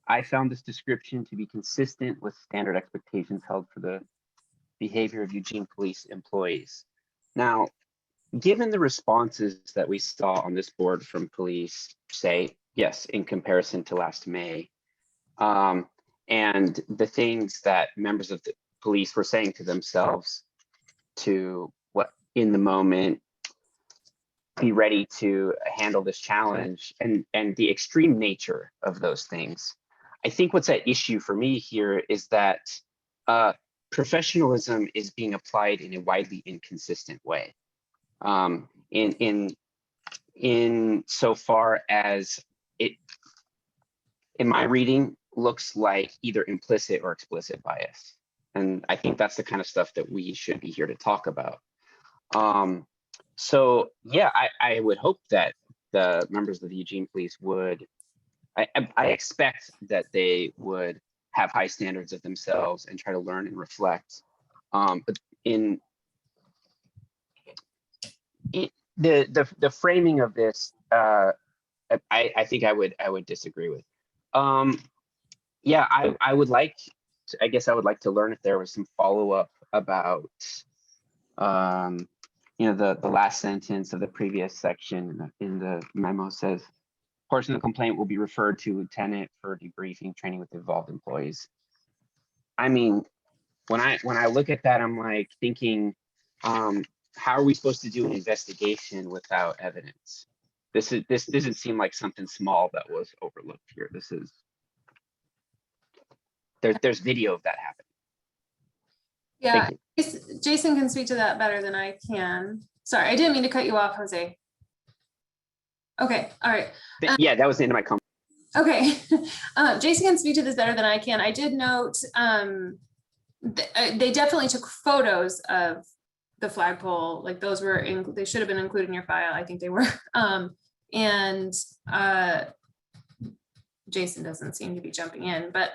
I found this description to be consistent with standard expectations held for the behavior of Eugene police employees. Now, given the responses that we saw on this board from police, say, yes, in comparison to last May, and the things that members of the police were saying to themselves to what in the moment be ready to handle this challenge and the extreme nature of those things. I think what's at issue for me here is that professionalism is being applied in a widely inconsistent way. In so far as it, in my reading, looks like either implicit or explicit bias. And I think that's the kind of stuff that we should be here to talk about. So yeah, I would hope that the members of the Eugene Police would, I expect that they would have high standards of themselves and try to learn and reflect. But in the framing of this, I think I would disagree with. Yeah, I would like, I guess I would like to learn if there was some follow-up about, you know, the last sentence of the previous section in the memo says, portion of the complaint will be referred to lieutenant for debriefing training with involved employees. I mean, when I look at that, I'm like thinking, how are we supposed to do an investigation without evidence? This doesn't seem like something small that was overlooked here. This is, there's video of that happening. Yeah, Jason can speak to that better than I can. Sorry, I didn't mean to cut you off, Jose. Okay, all right. Yeah, that was the end of my comment. Okay, Jason can speak to this better than I can. I did note they definitely took photos of the flagpole. Like those were, they should have been included in your file. I think they were. And Jason doesn't seem to be jumping in, but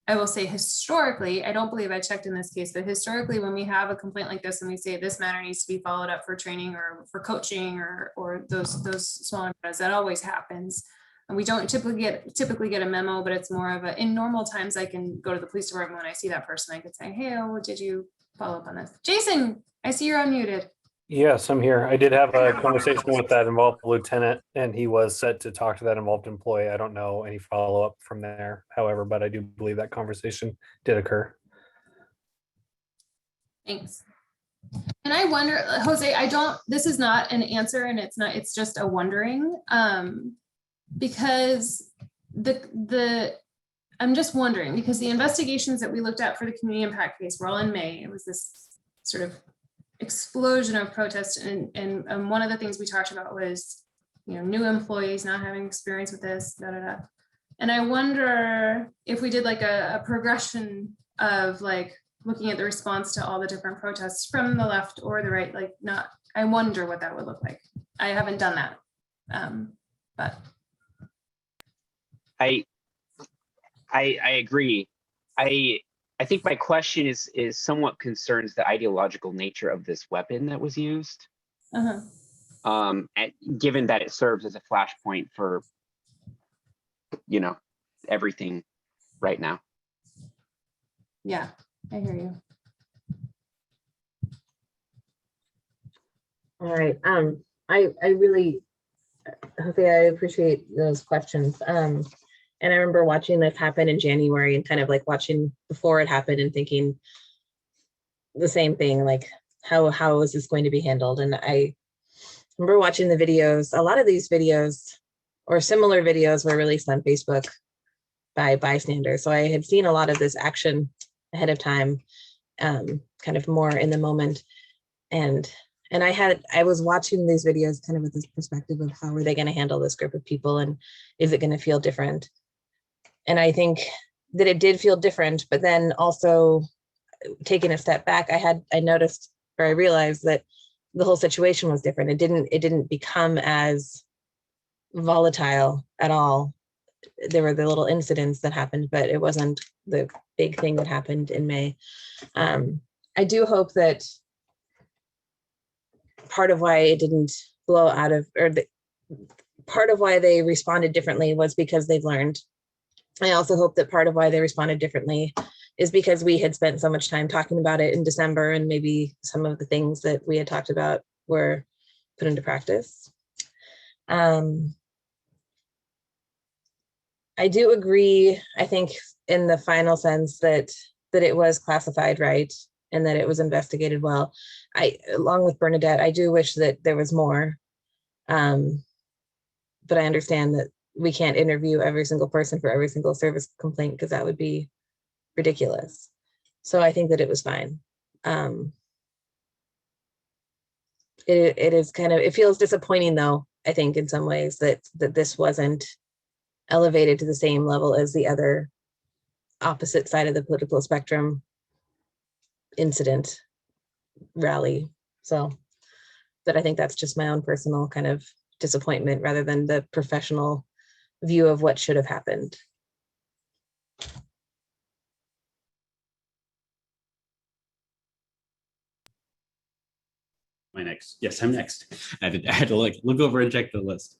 I will say historically, I don't believe I checked in this case, but historically, when we have a complaint like this and we say this matter needs to be followed up for training or for coaching or those smaller matters, that always happens. And we don't typically get a memo, but it's more of a, in normal times, I can go to the police department when I see that person, I could say, hey, oh, did you follow up on this? Jason, I see you're unmuted. Yes, I'm here. I did have a conversation with that involved lieutenant, and he was set to talk to that involved employee. I don't know any follow-up from there, however, but I do believe that conversation did occur. Thanks. And I wonder, Jose, this is not an answer, and it's just a wondering, because I'm just wondering, because the investigations that we looked at for the community impact case were all in May. It was this sort of explosion of protests, and one of the things we talked about was, you know, new employees not having experience with this, and I wonder if we did like a progression of like looking at the response to all the different protests from the left or the right, like not, I wonder what that would look like. I haven't done that, but I agree. I think my question is somewhat concerns the ideological nature of this weapon that was used. And given that it serves as a flashpoint for, you know, everything right now. Yeah, I hear you. All right. I really, Jose, I appreciate those questions. And I remember watching this happen in January and kind of like watching before it happened and thinking the same thing, like how is this going to be handled? And I remember watching the videos. A lot of these videos or similar videos were released on Facebook by bystanders. So I had seen a lot of this action ahead of time. kind of more in the moment. And I was watching these videos kind of with this perspective of how are they going to handle this group of people, and is it going to feel different? And I think that it did feel different, but then also taking a step back, I noticed, or I realized that the whole situation was different. It didn't become as volatile at all. There were the little incidents that happened, but it wasn't the big thing that happened in May. I do hope that part of why it didn't blow out of, part of why they responded differently was because they've learned. I also hope that part of why they responded differently is because we had spent so much time talking about it in December, and maybe some of the things that we had talked about were put into practice. I do agree, I think, in the final sense that it was classified right and that it was investigated well. Along with Bernadette, I do wish that there was more. But I understand that we can't interview every single person for every single service complaint, because that would be ridiculous. So I think that it was fine. It is kind of, it feels disappointing though, I think in some ways that this wasn't elevated to the same level as the other opposite side of the political spectrum incident rally. So, but I think that's just my own personal kind of disappointment rather than the professional view of what should have happened. Yes, I'm next. I had to look over and check the list.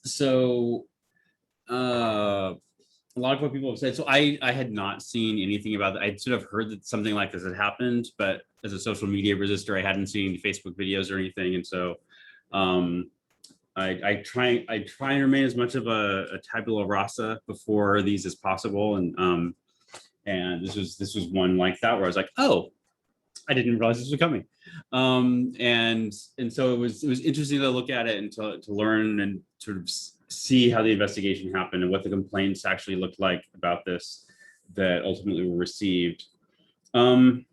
So a lot of what people have said. So I had not seen anything about that. I'd sort of heard that something like this had happened, but as a social media resistor, I hadn't seen any Facebook videos or anything. And so I try and remain as much of a tabula rasa before these as possible. And this was one like that where I was like, oh, I didn't realize this was coming. And so it was interesting to look at it and to learn and sort of see how the investigation happened and what the complaints actually looked like about this that ultimately were received. I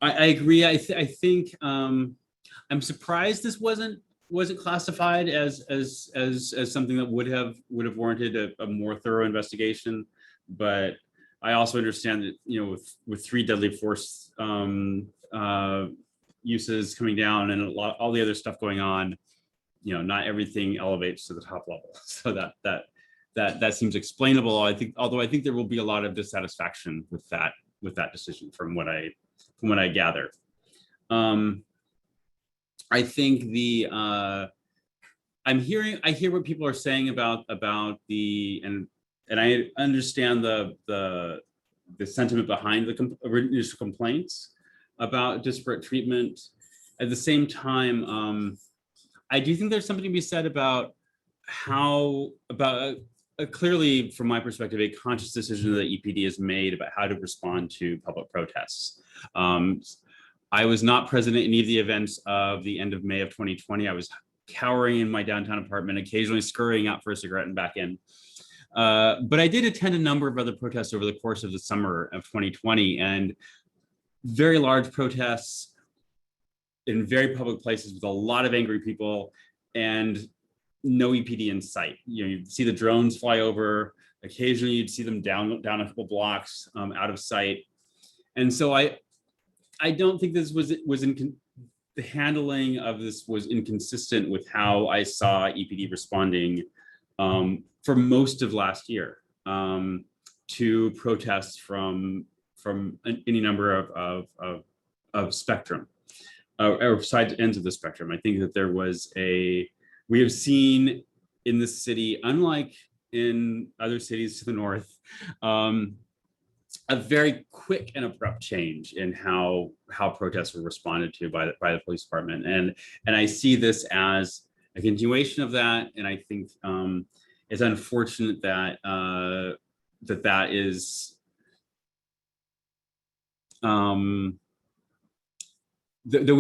agree. I think I'm surprised this wasn't classified as something that would have warranted a more thorough investigation, but I also understand that, you know, with 3 deadly force uses coming down and all the other stuff going on, you know, not everything elevates to the top level. So that seems explainable. I think, although I think there will be a lot of dissatisfaction with that decision from what I gather. I think I hear what people are saying about the and I understand the sentiment behind the initial complaints about disparate treatment. At the same time, I do think there's something to be said about clearly, from my perspective, a conscious decision that EPD has made about how to respond to public protests. I was not present at any of the events of the end of May of 2020. I was cowering in my downtown apartment, occasionally scurrying out for a cigarette and back in. But I did attend a number of other protests over the course of the summer of 2020, and very large protests in very public places with a lot of angry people and no EPD in sight. You know, you'd see the drones fly over. Occasionally, you'd see them down a couple blocks out of sight. And so I don't think this was the handling of this was inconsistent with how I saw EPD responding for most of last year to protests from any number of spectrum or side ends of the spectrum. I think that there was we have seen in this city, unlike in other cities to the north, a very quick and abrupt change in how protests were responded to by the police department, and I see this as a continuation of that. And I think it's unfortunate that that is that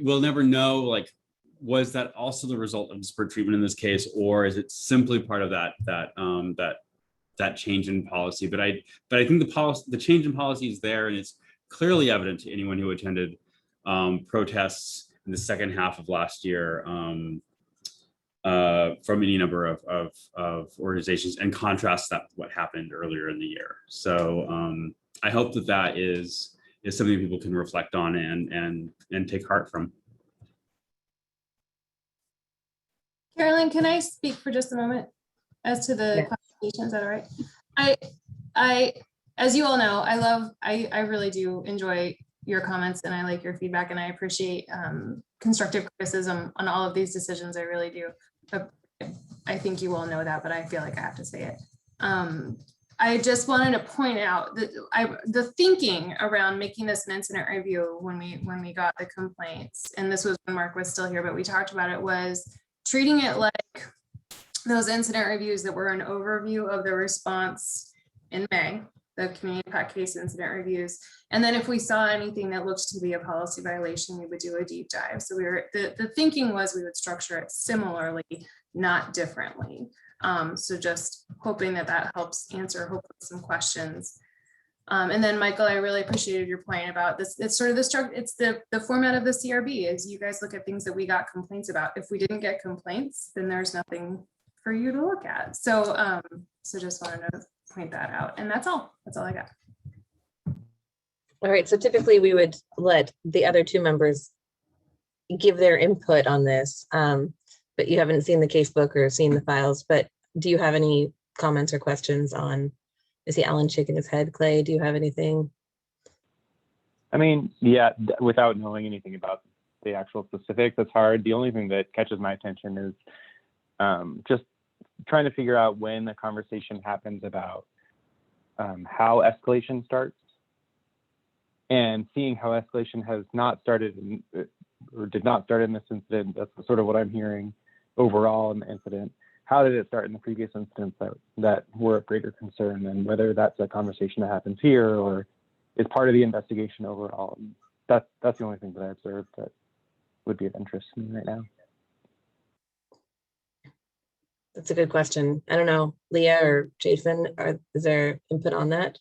we'll never know, like, was that also the result of disparate treatment in this case, or is it simply part of that that change in policy. But I think the change in policy is there, and it's clearly evident to anyone who attended protests in the second half of last year from any number of organizations, and contrast that with what happened earlier in the year. So I hope that is something people can reflect on and take heart from. Carolyn, can I speak for just a moment as to the classification? Is that all right? I, as you all know, I really do enjoy your comments, and I like your feedback, and I appreciate constructive criticism on all of these decisions. I really do. I think you all know that, but I feel like I have to say it. I just wanted to point out that the thinking around making this an incident review when we got the complaints, and this was when Mark was still here, but we talked about it, was treating it like those incident reviews that were an overview of the response in May, the community impact case incident reviews. And then if we saw anything that looked to be a policy violation, we would do a deep dive. So the thinking was we would structure it similarly, not differently. So just hoping that helps answer hopefully some questions. And then Michael, I really appreciated your point about this. It's sort of the structure, it's the format of the CRB is you guys look at things that we got complaints about. If we didn't get complaints, then there's nothing for you to look at. So so just wanted to point that out. And that's all I got. All right, so typically we would let the other two members give their input on this, but you haven't seen the casebook or seen the files, but do you have any comments or questions on, I see Alan shaking his head. Clay, do you have anything? I mean, yeah, without knowing anything about the actual specifics, it's hard. The only thing that catches my attention is just trying to figure out when the conversation happens about how escalation starts, and seeing how escalation has not started or did not start in this incident. That's sort of what I'm hearing overall in the incident. How did it start in the previous incidents that were of greater concern, and whether that's a conversation that happens here or is part of the investigation overall. That's the only thing that I observed that would be of interest to me right now. That's a good question. I don't know, Leah or Jason, is there input on that?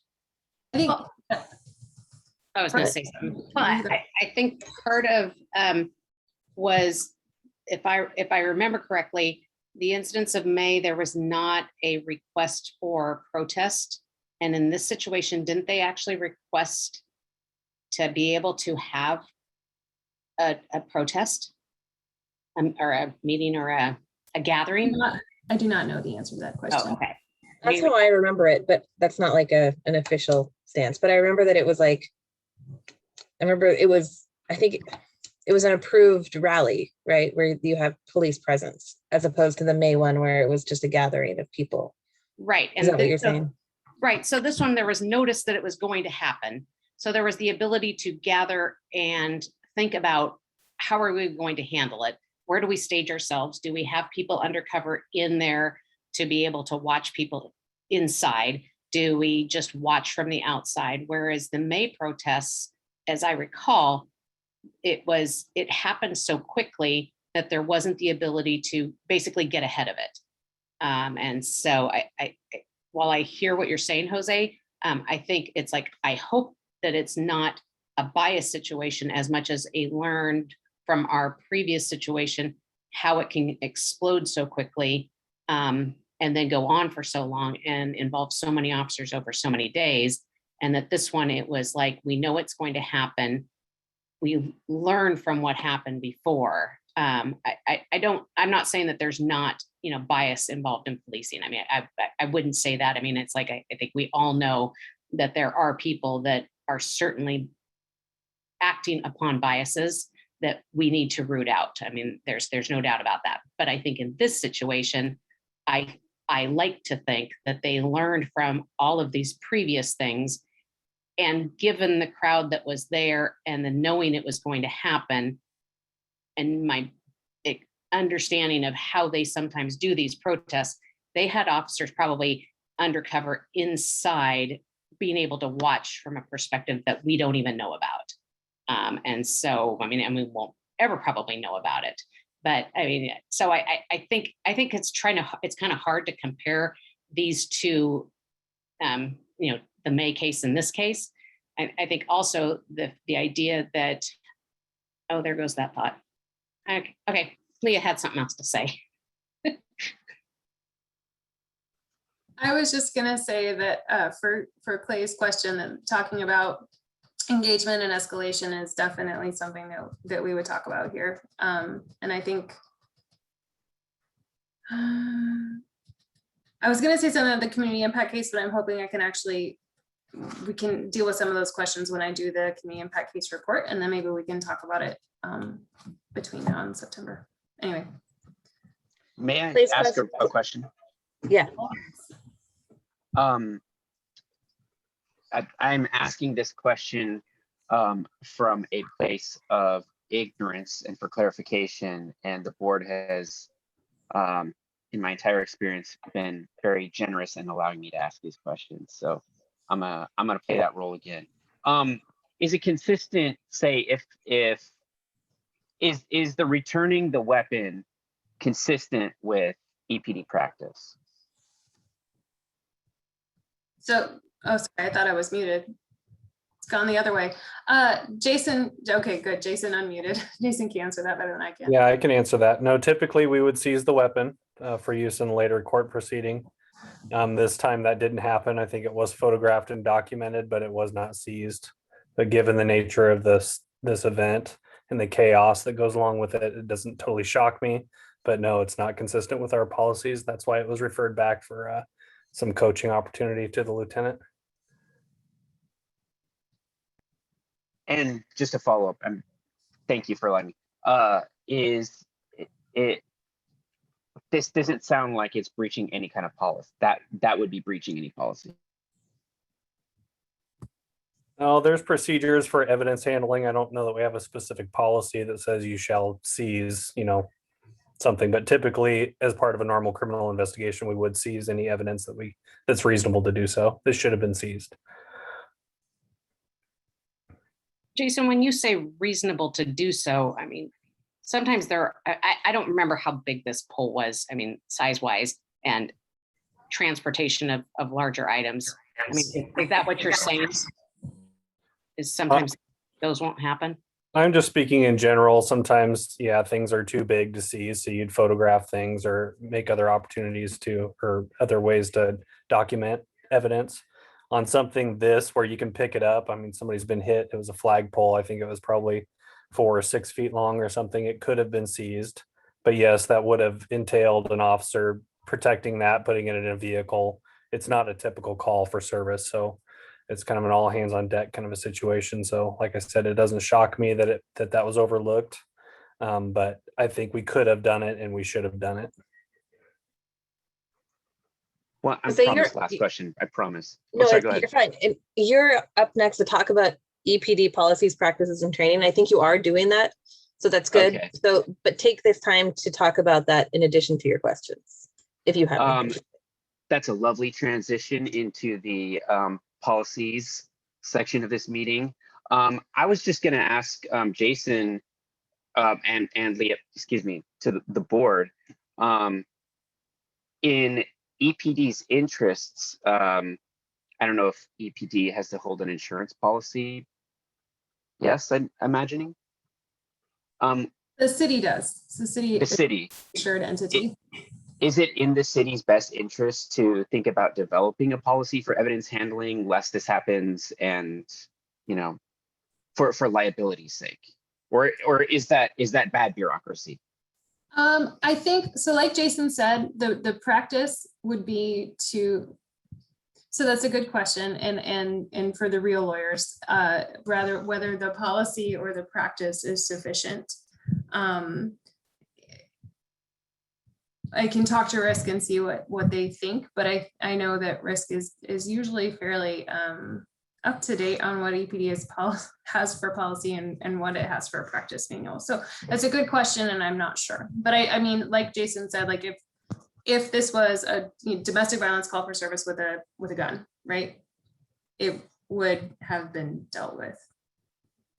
I think I was going to say something. Well, I think part of was, if I remember correctly, the incidents of May, there was not a request for protest. And in this situation, didn't they actually request to be able to have a protest or a meeting or a gathering? I do not know the answer to that question. Oh, okay. That's how I remember it, but that's not like an official stance. But I remember that it was like, I think it was an approved rally, right? Where you have police presence, as opposed to the May one where it was just a gathering of people. Right. Is that what you're saying? Right. So this one, there was notice that it was going to happen. So there was the ability to gather and think about how are we going to handle it? Where do we stage ourselves? Do we have people undercover in there to be able to watch people inside? Do we just watch from the outside? Whereas the May protests, as I recall, it happened so quickly that there wasn't the ability to basically get ahead of it. And so I while I hear what you're saying, Jose, I think it's like, I hope that it's not a bias situation as much as a learned from our previous situation, how it can explode so quickly and then go on for so long and involve so many officers over so many days. And that this one, it was like, we know it's going to happen. We learn from what happened before. I'm not saying that there's not, bias involved in policing. I mean, I wouldn't say that. I mean, it's like, I think we all know that there are people that are certainly acting upon biases that we need to root out. I mean, there's no doubt about that. But I think in this situation, I like to think that they learned from all of these previous things, and given the crowd that was there and the knowing it was going to happen, and my understanding of how they sometimes do these protests, they had officers probably undercover inside being able to watch from a perspective that we don't even know about. And so, I mean, we won't ever probably know about it. But I mean, so I think it's kind of hard to compare these two the May case in this case. I think also the idea that, oh, there goes that thought. Okay, Leah had something else to say. I was just gonna say that for Clay's question, that talking about engagement and escalation is definitely something that we would talk about here. And I think I was gonna say something about the community impact case, but I'm hoping I can actually, we can deal with some of those questions when I do the community impact case report, and then maybe we can talk about it between now and September. Anyway. May I Please, ask a question? Yeah. I'm asking this question from a place of ignorance and for clarification, and the board has, in my entire experience, been very generous in allowing me to ask these questions. So I'm gonna play that role again. Is it consistent? Say if is the returning the weapon consistent with EPD practice? So, oh, sorry, I thought I was muted. It's gone the other way. Jason, okay, good. Jason unmuted. Jason can answer that better than I can. Yeah, I can answer that. No, typically we would seize the weapon for use in a later court proceeding. This time that didn't happen. I think it was photographed and documented, but it was not seized. But given the nature of this event and the chaos that goes along with it, it doesn't totally shock me. But no, it's not consistent with our policies. That's why it was referred back for some coaching opportunity to the lieutenant. And just to follow up, and thank you for letting me, this doesn't sound like it's breaching any kind of policy. That would be breaching any policy. Oh, there's procedures for evidence handling. I don't know that we have a specific policy that says you shall seize, something, but typically as part of a normal criminal investigation, we would seize any evidence that's reasonable to do so. This should have been seized. Jason, when you say reasonable to do so, I mean, sometimes I don't remember how big this pole was, I mean, size-wise, and transportation of larger items. I mean, is that what you're saying? Is sometimes those won't happen? I'm just speaking in general. Sometimes, yeah, things are too big to seize, so you'd photograph things or make other opportunities or other ways to document evidence. On something where you can pick it up, I mean, somebody's been hit, it was a flagpole, I think it was probably 4 or 6 feet long or something, it could have been seized. But yes, that would have entailed an officer protecting that, putting it in a vehicle. It's not a typical call for service, so it's kind of an all hands on deck kind of a situation. So like I said, it doesn't shock me that that was overlooked, but I think we could have done it and we should have done it. Well, I So promise last question. I promise. No, Sorry, go ahead. you're fine. And you're up next to talk about EPD policies, practices, and training. I think you are doing that, so that's good. Okay. So, but take this time to talk about that in addition to your questions, if you have any. That's a lovely transition into the policies section of this meeting. I was just going to ask Jason and Leah, excuse me, to the board, in EPD's interests. I don't know if EPD has to hold an insurance policy. Yes, I'm imagining. The city does. The city. The city. Insured entity. Is it in the city's best interest to think about developing a policy for evidence handling lest this happens and, for liability's sake? Or is that bad bureaucracy? I think so. Like Jason said, the practice would be to. So that's a good question, and for the real lawyers, rather whether the policy or the practice is sufficient. I can talk to Risk and see what they think, but I know that Risk is usually fairly up to date on what EPD has for policy and what it has for a practice manual. So that's a good question, and I'm not sure. But I mean, like Jason said, like if this was a domestic violence call for service with a gun, right, it would have been dealt with.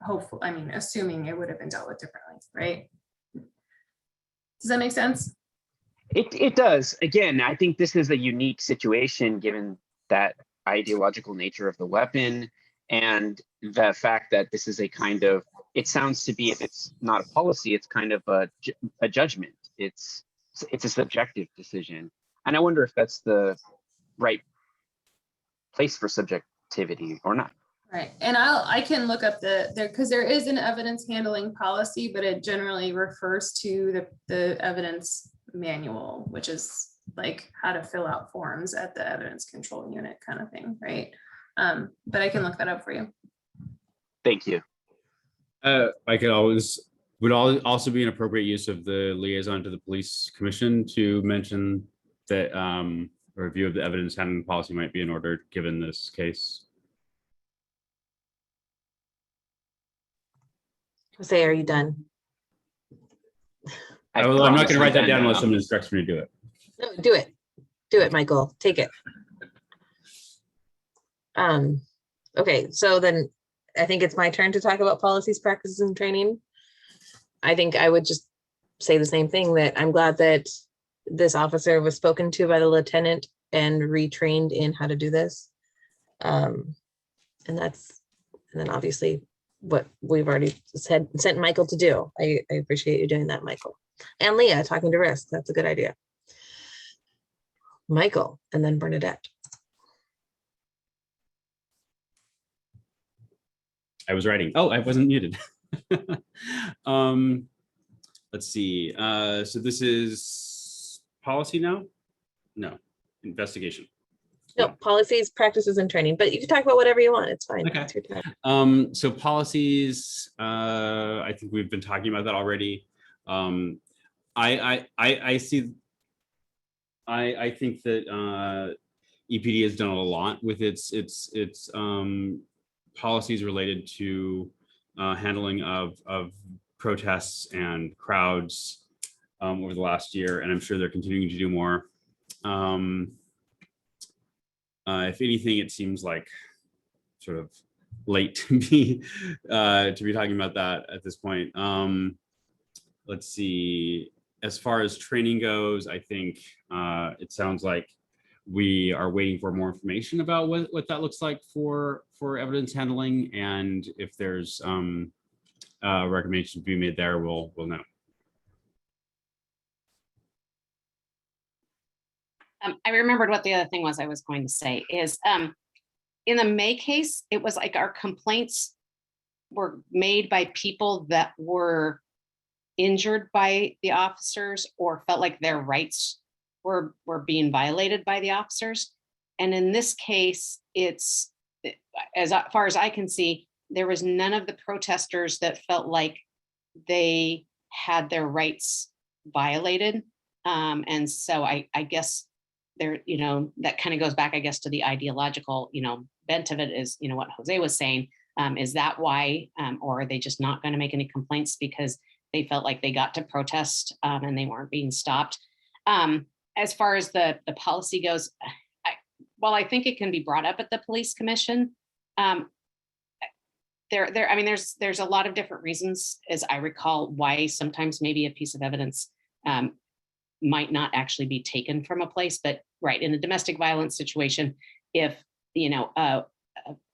Hopefully, I mean, assuming it would have been dealt with differently, right? Does that make sense? It does. Again, I think this is a unique situation given that ideological nature of the weapon, and the fact that this is a kind of, it sounds to be, if it's not a policy, it's kind of a judgment. It's a subjective decision. And I wonder if that's the right place for subjectivity or not. Right, and I can look up because there is an evidence handling policy, but it generally refers to the evidence manual, which is like how to fill out forms at the evidence control unit kind of thing, right? But I can look that up for you. Thank you. I could would also be an appropriate use of the liaison to the police commission to mention that a review of the evidence handling policy might be in order given this case. Jose, are you done? I'm not going to write that down unless someone instructs me to do it. No, do it. Do it, Michael. Take it. Okay, so then I think it's my turn to talk about policies, practices, and training. I think I would just say the same thing, that I'm glad that this officer was spoken to by the lieutenant and retrained in how to do this. And then obviously what we've already sent Michael to do. I appreciate you doing that, Michael. And Leah talking to Risk. That's a good idea. Michael, and then Bernadette. I was writing. Oh, I wasn't muted. Let's see. So this is policy now? No, investigation. No, policies, practices, and training, but you can talk about whatever you want. It's fine. Okay. It's your time. So policies, I think we've been talking about that already. I see. I think that EPD has done a lot with its policies related to handling of protests and crowds over the last year, and I'm sure they're continuing to do more. If anything, it seems like sort of late to be talking about that at this point. Let's see. As far as training goes, I think it sounds like we are waiting for more information about what that looks like for evidence handling, and if there's recommendations to be made there, we'll know. I remembered what the other thing was I was going to say is in the May case, it was like our complaints were made by people that were injured by the officers or felt like their rights were being violated by the officers. And in this case, it's, as far as I can see, there was none of the protesters that felt like they had their rights violated. And so I guess there, that kind of goes back, I guess, to the ideological, bent of it is, what Jose was saying. Is that why, or are they just not going to make any complaints because they felt like they got to protest and they weren't being stopped? As far as the policy goes, while I think it can be brought up at the police commission, there's a lot of different reasons, as I recall, why sometimes maybe a piece of evidence might not actually be taken from a place. But right, in a domestic violence situation, if a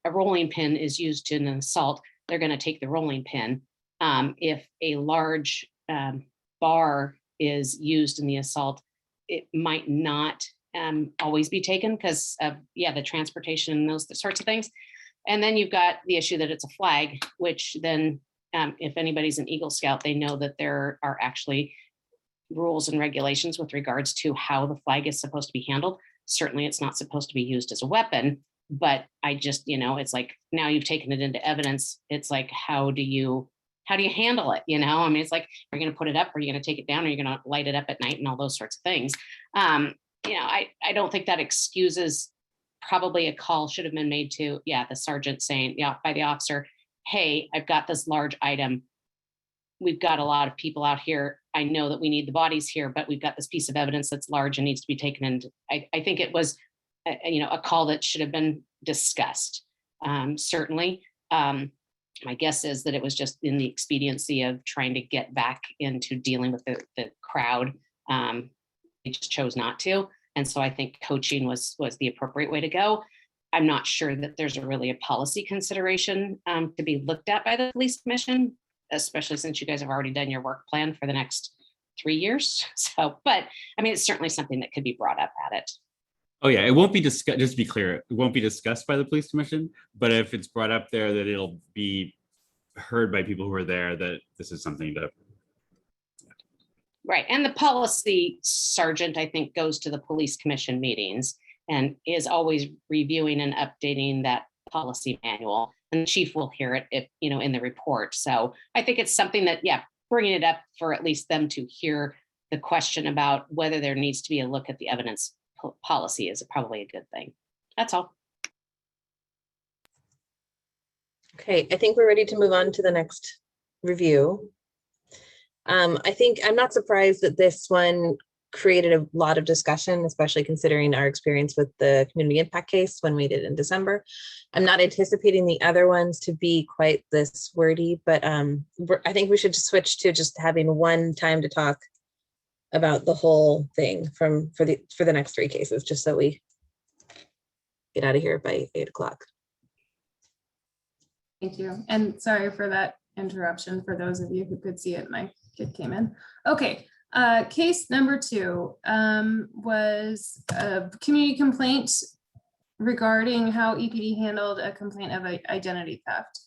rolling pin is used in an assault, they're going to take the rolling pin. If a large bar is used in the assault, it might not always be taken because of the transportation and those sorts of things. And then you've got the issue that it's a flag, which then if anybody's an Eagle Scout, they know that there are actually rules and regulations with regards to how the flag is supposed to be handled. Certainly it's not supposed to be used as a weapon, but I just, it's like, now you've taken it into evidence. It's like, how do you handle it? It's like, are you going to put it up? Or are you going to take it down? Or are you going to light it up at night and all those sorts of things? I don't think that excuses probably a call should have been made to, the sergeant saying, by the officer, hey, I've got this large item. We've got a lot of people out here. I know that we need the bodies here, but we've got this piece of evidence that's large and needs to be taken into. I think it was, a call that should have been discussed. Certainly, my guess is that it was just in the expediency of trying to get back into dealing with the crowd. They just chose not to. And so I think coaching was the appropriate way to go. I'm not sure that there's really a policy consideration to be looked at by the police commission, especially since you guys have already done your work plan for the next 3 years. So, but I mean, it's certainly something that could be brought up at it. Oh yeah, it won't be discussed, just to be clear, it won't be discussed by the police commission, but if it's brought up there, that it'll be heard by people who are there that this is something to. Right. And the policy sergeant, I think, goes to the police commission meetings and is always reviewing and updating that policy manual. And the chief will hear it if, you know, in the report. So I think it's something that, yeah, bringing it up for at least them to hear the question about whether there needs to be a look at the evidence policy is probably a good thing. That's all. Okay, I think we're ready to move on to the next review. I think I'm not surprised that this one created a lot of discussion, especially considering our experience with the community impact case when we did in December. I'm not anticipating the other ones to be quite this wordy, but I think we should just switch to just having one time to talk about the whole thing for the next 3 cases, just so we get out of here by 8 o'clock. Thank you. And sorry for that interruption for those of you who could see it. My kid came in. Okay. Case number 2 was a community complaint regarding how EPD handled a complaint of identity theft.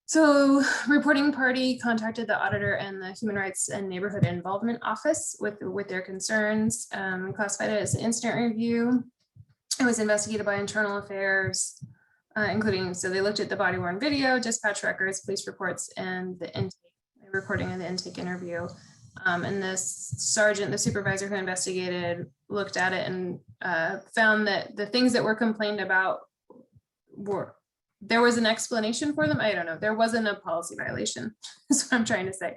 So reporting party contacted the auditor and the Human Rights and Neighborhood Involvement Office with their concerns, classified it as an incident review. It was investigated by internal affairs, including, so they looked at the body worn video, dispatch records, police reports, and the intake, recording of the intake interview. And this sergeant, the supervisor who investigated, looked at it and found that the things that were complained about there was an explanation for them. I don't know. There wasn't a policy violation. That's what I'm trying to say.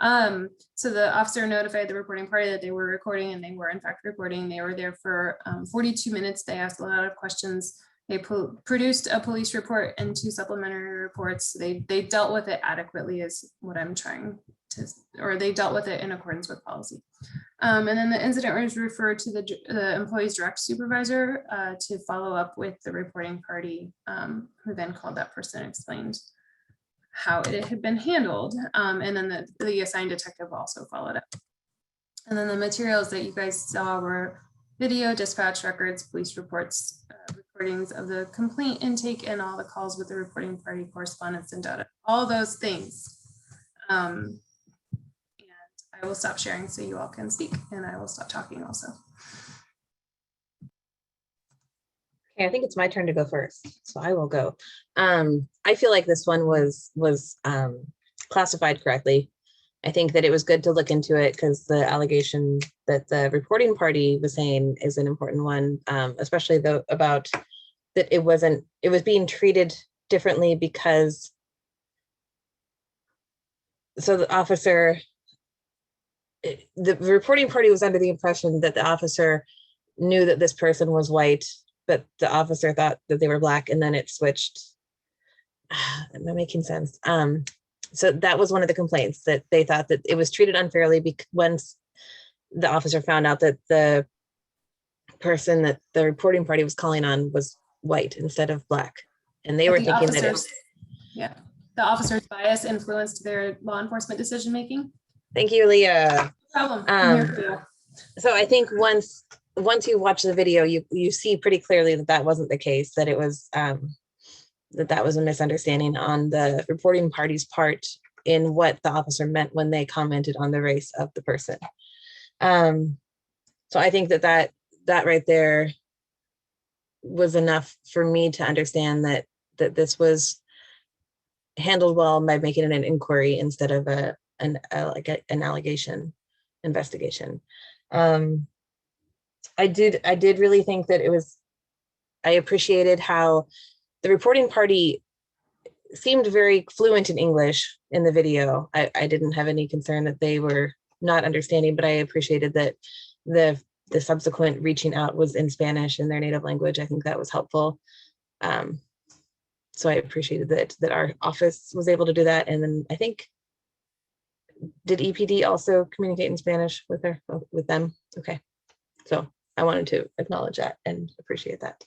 So the officer notified the reporting party that they were recording, and they were in fact recording. They were there for 42 minutes. They asked a lot of questions. They produced a police report and 2 supplementary reports. They dealt with it adequately is what I'm trying to, or they dealt with it in accordance with policy. And then the incident was referred to the employee's direct supervisor to follow up with the reporting party, who then called that person and explained how it had been handled. And then the assigned detective also followed up. And then the materials that you guys saw were video, dispatch records, police reports, recordings of the complaint intake, and all the calls with the reporting party, correspondence and data, all those things. And I will stop sharing so you all can speak, and I will stop talking also. Okay, I think it's my turn to go first, so I will go. I feel like this one was classified correctly. I think that it was good to look into it because the allegation that the reporting party was saying is an important one, especially though about that it was being treated differently because so the officer, the reporting party was under the impression that the officer knew that this person was white, but the officer thought that they were black, and then it switched. Am I making sense? So that was one of the complaints, that they thought that it was treated unfairly because once the officer found out that the person that the reporting party was calling on was white instead of black. And they were thinking that it was, yeah, the officer's bias influenced their law enforcement decision-making. Thank you, Leah. No problem. I'm here for you. So I think once you watch the video, you see pretty clearly that that wasn't the case, that it was that was a misunderstanding on the reporting party's part in what the officer meant when they commented on the race of the person. So I think that right there was enough for me to understand that this was handled well by making it an inquiry instead of an allegation investigation. I did really think that I appreciated how the reporting party seemed very fluent in English in the video. I didn't have any concern that they were not understanding, but I appreciated that the subsequent reaching out was in Spanish, in their native language. I think that was helpful. So I appreciated that our office was able to do that. And then I think, did EPD also communicate in Spanish with them? Okay, so I wanted to acknowledge that and appreciate that.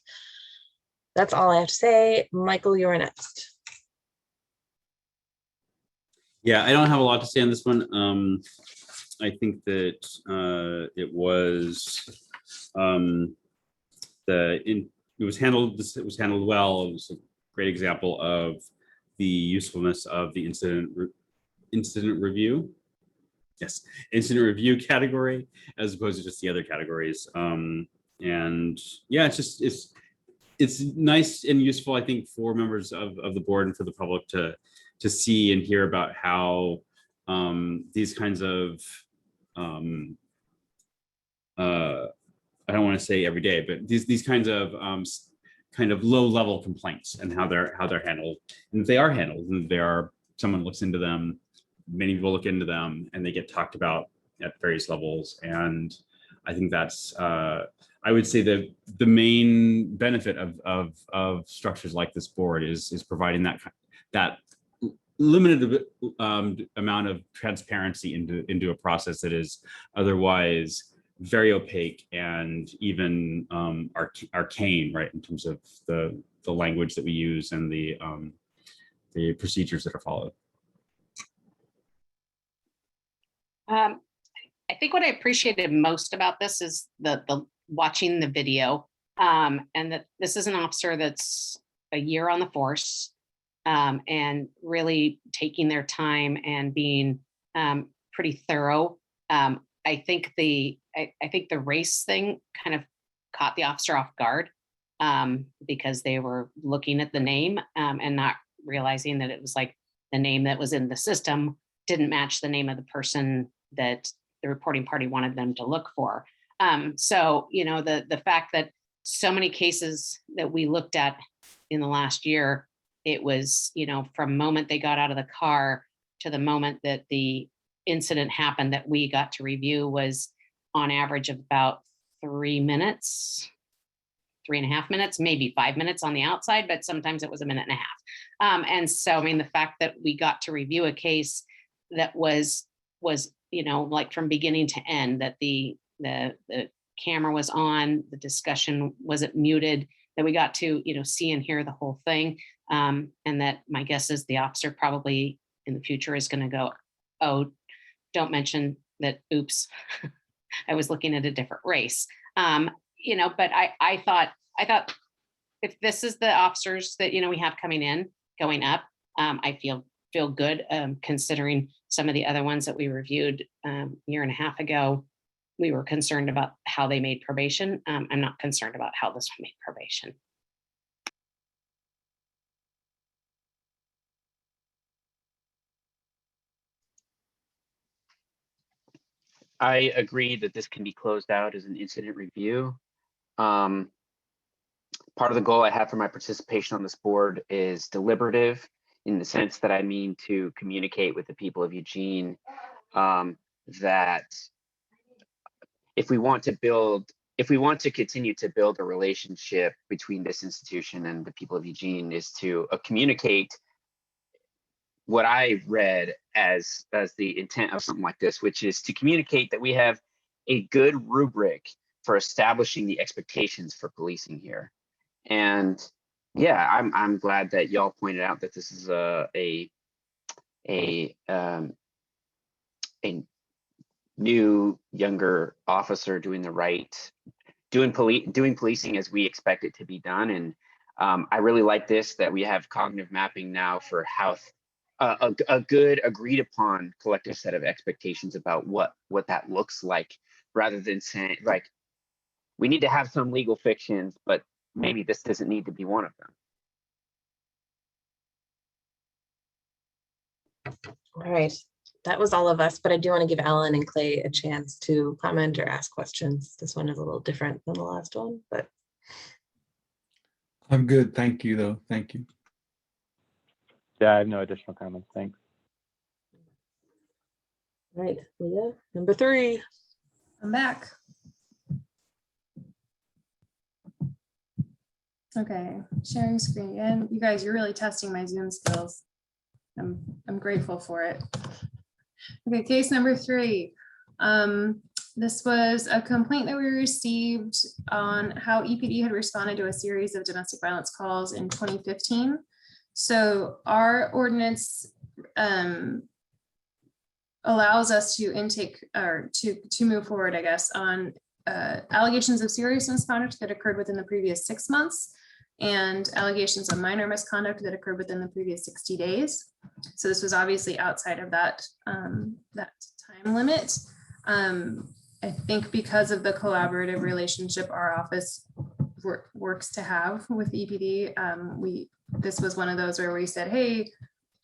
That's all I have to say. Michael, you're next. Yeah, I don't have a lot to say on this one. I think that it was it was handled well. It was a great example of the usefulness of the incident review. Yes, incident review category as opposed to just the other categories. And yeah, it's nice and useful, I think, for members of the board and for the public to see and hear about how these kinds of I don't want to say every day, but these kinds of low level complaints and how they're handled, and if they are handled, and someone looks into them, many people look into them, and they get talked about at various levels. And I think that's I would say the main benefit of structures like this board is providing that limited amount of transparency into a process that is otherwise very opaque and even arcane, right, in terms of the language that we use and the procedures that are followed. I think what I appreciated most about this is the watching the video, and that this is an officer that's a year on the force, and really taking their time and being pretty thorough. I think the race thing kind of caught the officer off guard, because they were looking at the name and not realizing that it was like the name that was in the system didn't match the name of the person that the reporting party wanted them to look for. So, you know, the fact that so many cases that we looked at in the last year, it was, you know, from moment they got out of the car to the moment that the incident happened that we got to review was on average of about 3 minutes, 3.5 minutes, maybe 5 minutes on the outside, but sometimes it was 1.5 minutes. And so, I mean, the fact that we got to review a case that was, you know, like from beginning to end, that the camera was on, the discussion wasn't muted, that we got to, you know, see and hear the whole thing. And that my guess is the officer probably in the future is going to go, oh, don't mention that, oops, I was looking at a different race. You know, but I thought if this is the officers that, you know, we have going up, I feel good, considering some of the other ones that we reviewed a year and a half ago. We were concerned about how they made probation. I'm not concerned about how this one made probation. I agree that this can be closed out as an incident review. Part of the goal I have for my participation on this board is deliberative, in the sense that I mean to communicate with the people of Eugene, that if we want to continue to build a relationship between this institution and the people of Eugene, is to communicate what I read as the intent of something like this, which is to communicate that we have a good rubric for establishing the expectations for policing here. And yeah, I'm glad that y'all pointed out that this is a new, younger officer doing policing as we expect it to be done. And I really like this, that we have cognitive mapping now for how a good agreed upon collective set of expectations about what that looks like, rather than saying like, we need to have some legal fictions, but maybe this doesn't need to be one of them. All right, that was all of us, but I do want to give Alan and Clay a chance to comment or ask questions. This one is a little different than the last one, but I'm good. Thank you, though. Thank you. Yeah, I have no additional comments. Thanks. all right, Leah, number 3. I'm back. Okay, sharing screen. And you guys, you're really testing my Zoom skills. I'm grateful for it. Okay, case number 3. This was a complaint that we received on how EPD had responded to a series of domestic violence calls in 2015. So our ordinance allows us to intake or to move forward, I guess, on allegations of serious misconduct that occurred within the previous 6 months and allegations of minor misconduct that occurred within the previous 60 days. So this was obviously outside of that, that time limit. I think because of the collaborative relationship our office works to have with EPD, this was one of those where we said, hey,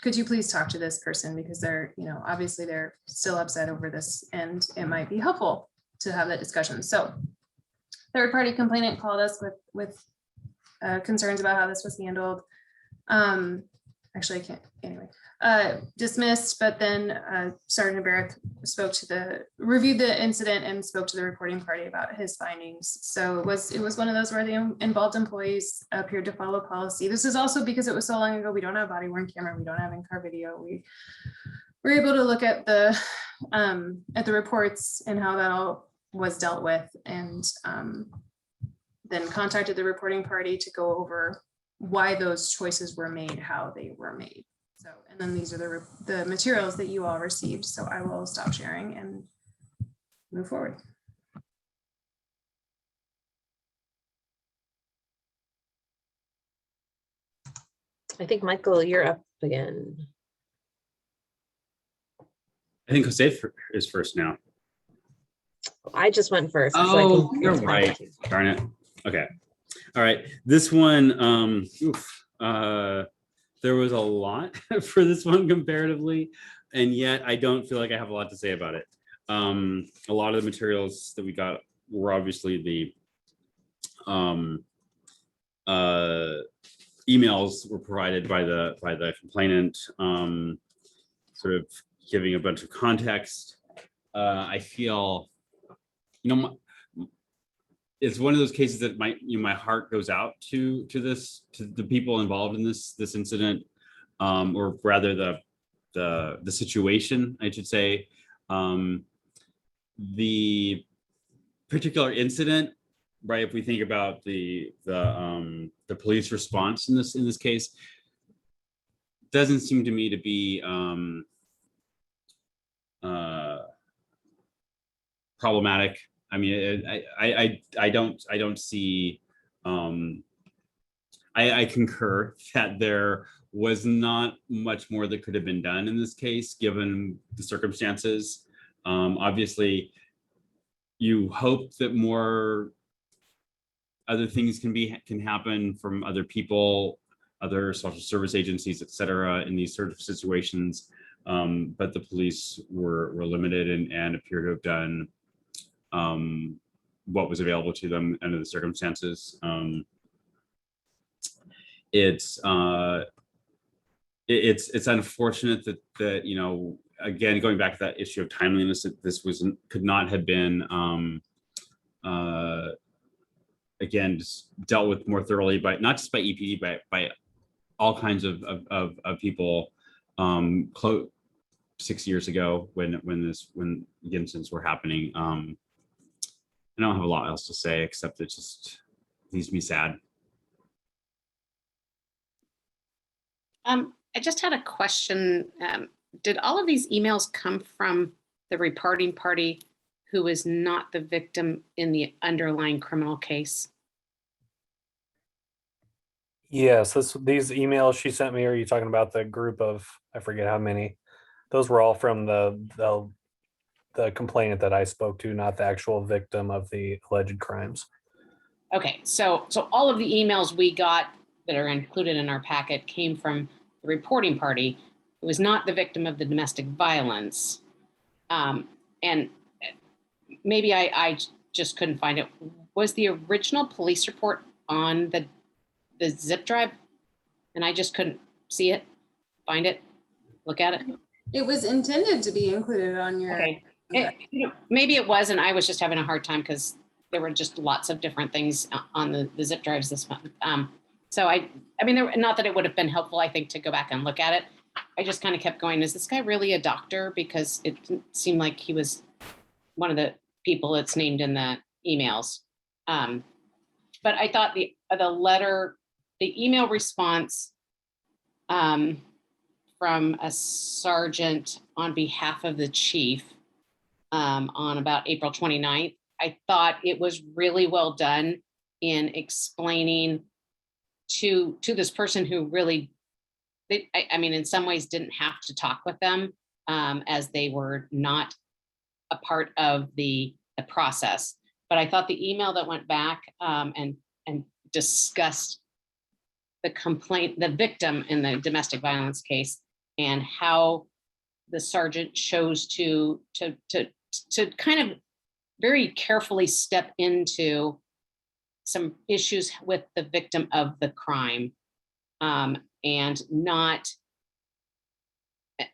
could you please talk to this person, because they're, you know, obviously they're still upset over this and it might be helpful to have that discussion. So third party complainant called us with concerns about how this was handled. Actually, I can't, anyway, dismissed, but then Sergeant Barrick reviewed the incident and spoke to the reporting party about his findings. So it was one of those where the involved employees appeared to follow policy. This is also because it was so long ago, we don't have body worn camera, we don't have in-car video. We were able to look at the reports and how that all was dealt with, and then contacted the reporting party to go over why those choices were made, how they were made. So, and then these are the materials that you all received. So I will stop sharing and move forward. I think, Michael, you're up again. I think Jose is first now. I just went first. so I Oh, can- you're right. Darn it. Okay. All right. This one, there was a lot for this one comparatively, and yet I don't feel like I have a lot to say about it. A lot of the materials that we got were obviously the emails were provided by the complainant, sort of giving a bunch of context. I feel, you know, it's one of those cases that my heart goes out to the people involved in this incident, or rather the situation, I should say. The particular incident, right? If we think about the police response in this case, doesn't seem to me to be problematic. I mean, I don't see. I concur that there was not much more that could have been done in this case, given the circumstances. Obviously, you hope that more other things can happen from other people, other social service agencies, et cetera, in these sort of situations. But the police were limited and appear to have done what was available to them under the circumstances. It's unfortunate that you know, again, going back to that issue of timeliness, that this could not have been again just dealt with more thoroughly by not just by EPD, but by all kinds of people 6 years ago when the incidents were happening. I don't have a lot else to say, except it just leaves me sad. I just had a question. Did all of these emails come from the reporting party who is not the victim in the underlying criminal case? Yes, these emails she sent me, are you talking about the group of, I forget how many? Those were all from the complainant that I spoke to, not the actual victim of the alleged crimes. Okay, so all of the emails we got that are included in our packet came from the reporting party who was not the victim of the domestic violence. And maybe I just couldn't find it. Was the original police report on the zip drive? And I just couldn't see it, find it, look at it. It was intended to be included on your. Okay. Maybe it was, and I was just having a hard time because there were just lots of different things on the zip drives this month. So I mean, not that it would have been helpful, I think, to go back and look at it. I just kind of kept going, is this guy really a doctor? Because it seemed like he was one of the people it's named in the emails. But I thought the email response from a sergeant on behalf of the chief on about April 29th, I thought it was really well done in explaining to this person who really, I mean, in some ways didn't have to talk with them as they were not a part of the process. But I thought the email that went back and discussed the complaint, the victim in the domestic violence case, and how the sergeant chose to kind of very carefully step into some issues with the victim of the crime, and not,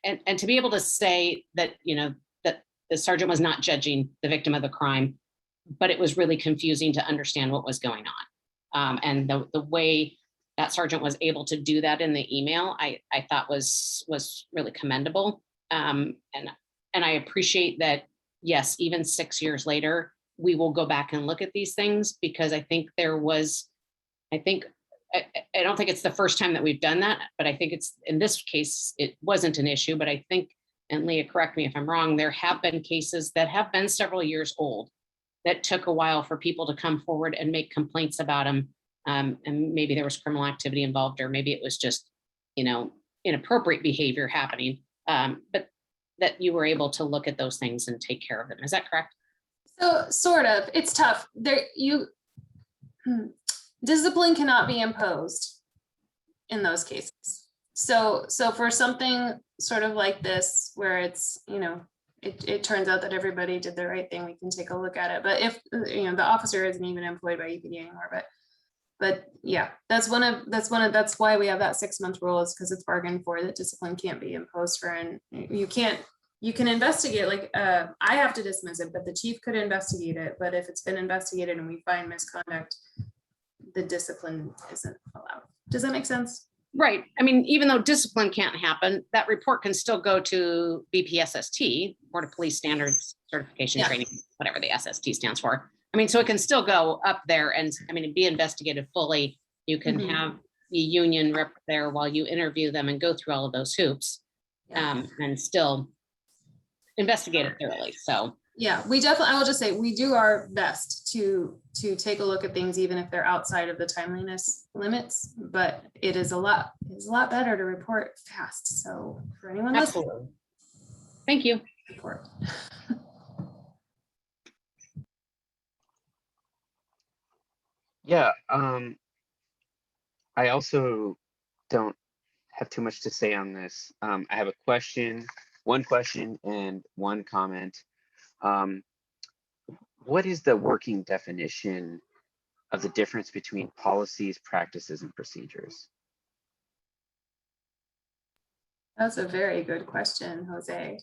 and to be able to say that, you know, that the sergeant was not judging the victim of the crime, but it was really confusing to understand what was going on. And the way that sergeant was able to do that in the email, I thought was really commendable. And I appreciate that, yes, even 6 years later, we will go back and look at these things, because I think there was, I don't think it's the first time that we've done that, but I think it's, in this case, it wasn't an issue, but I think, and Leah, correct me if I'm wrong, there have been cases that have been several years old that took a while for people to come forward and make complaints about them. And maybe there was criminal activity involved, or maybe it was just, you know, inappropriate behavior happening. But that you were able to look at those things and take care of them. Is that correct? So sort of, it's tough. Discipline cannot be imposed in those cases. So for something sort of like this, where it's, you know, it turns out that everybody did the right thing, we can take a look at it. But if, you know, the officer isn't even employed by EPD anymore, but yeah, that's why we have that 6-month rule, is because it's bargained for, that discipline can't be imposed for, and you can investigate, like, I have to dismiss it, but the chief could investigate it. But if it's been investigated and we find misconduct, the discipline isn't allowed. Does that make sense? Right. I mean, even though discipline can't happen, that report can still go to BPSST, Board of Police Standards Certification Training, whatever the SST stands for. I mean, so it can still go up there and, I mean, be investigated fully. You can have the union rep there while you interview them and go through all of those hoops, and still investigate it thoroughly. So yeah, we definitely, I will just say, we do our best to take a look at things, even if they're outside of the timeliness limits, but it is a lot better to report fast. So for anyone listening, thank you. report. Yeah, I also don't have too much to say on this. I have one question and one comment. What is the working definition of the difference between policies, practices, and procedures? That's a very good question, Jose.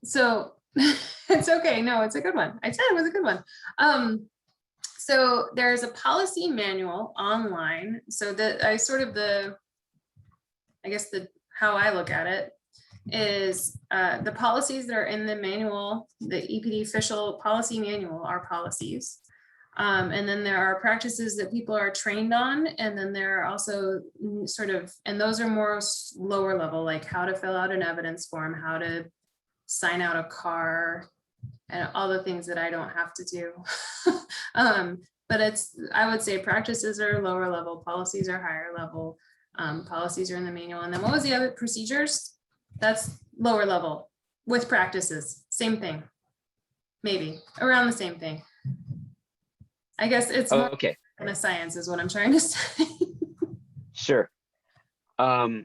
So it's okay. No, it's a good one. I said it was a good one. So there's a policy manual online. So how I look at it is the policies that are in the manual, the EPD official policy manual, are policies. And then there are practices that people are trained on. And then there are also and those are more lower level, like how to fill out an evidence form, how to sign out a car, and all the things that I don't have to do. But I would say practices are lower level, policies are higher level, policies are in the manual. And then what was the other? Procedures? That's lower level with practices, same thing, maybe around the same thing. I guess it's more okay. kind of science is what I'm trying to say. Sure. I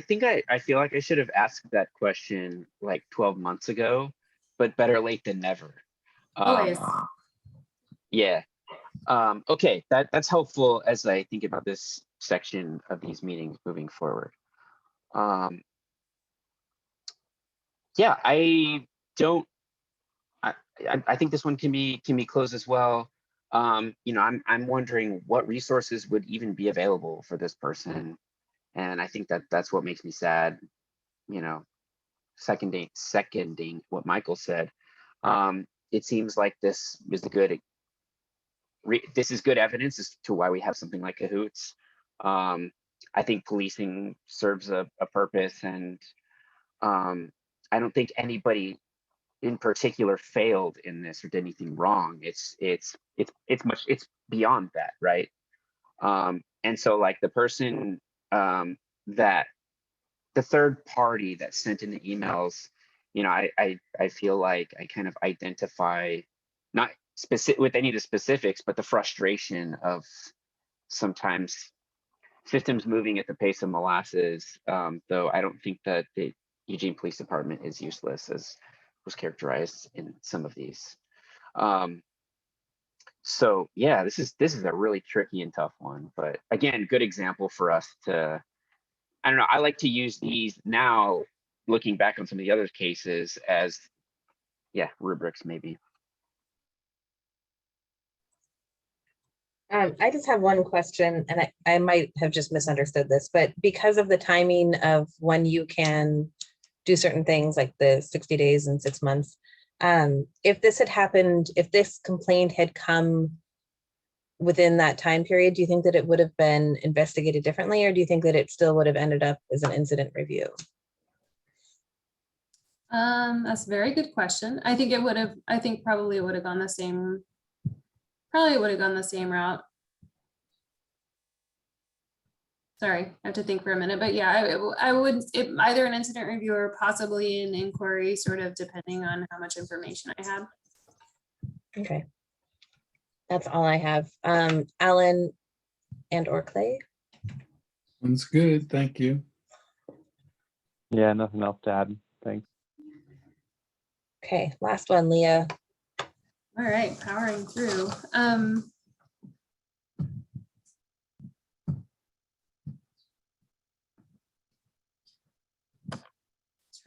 think I feel like I should have asked that question like 12 months ago, but better late than never. Always. Yeah. Okay, that's helpful as I think about this section of these meetings moving forward. Yeah, I think this one can be closed as well. You know, I'm wondering what resources would even be available for this person, and I think that's what makes me sad. You know, seconding what Michael said. it seems like this is this is good evidence as to why we have something like Cahoots. I think policing serves a purpose, and I don't think anybody in particular failed in this or did anything wrong. It's beyond that, right? And so like the person that the third party that sent in the emails, you know, I feel like I kind of identify, not specific with any of the specifics, but the frustration of sometimes systems moving at the pace of molasses, though I don't think that the Eugene Police Department is useless as was characterized in some of these. So yeah, this is a really tricky and tough one, but again, good example for us to, I don't know, I like to use these now, looking back on some of the other cases as, yeah, rubrics maybe. I just have one question, and I might have just misunderstood this, but because of the timing of when you can do certain things like the 60 days and 6 months, if this had happened, if this complaint had come within that time period, do you think that it would have been investigated differently, or do you think that it still would have ended up as an incident review? That's a very good question. I think it would have, I think probably it would have gone the same, probably would have gone the same route. Sorry, I have to think for a minute, but yeah, I would, either an incident review or possibly an inquiry, sort of depending on how much information I have. Okay. That's all I have. Alan and or Clay? That's good. Thank you. Yeah, nothing else to add. Thanks. Okay, last one, Leah. All right, powering through.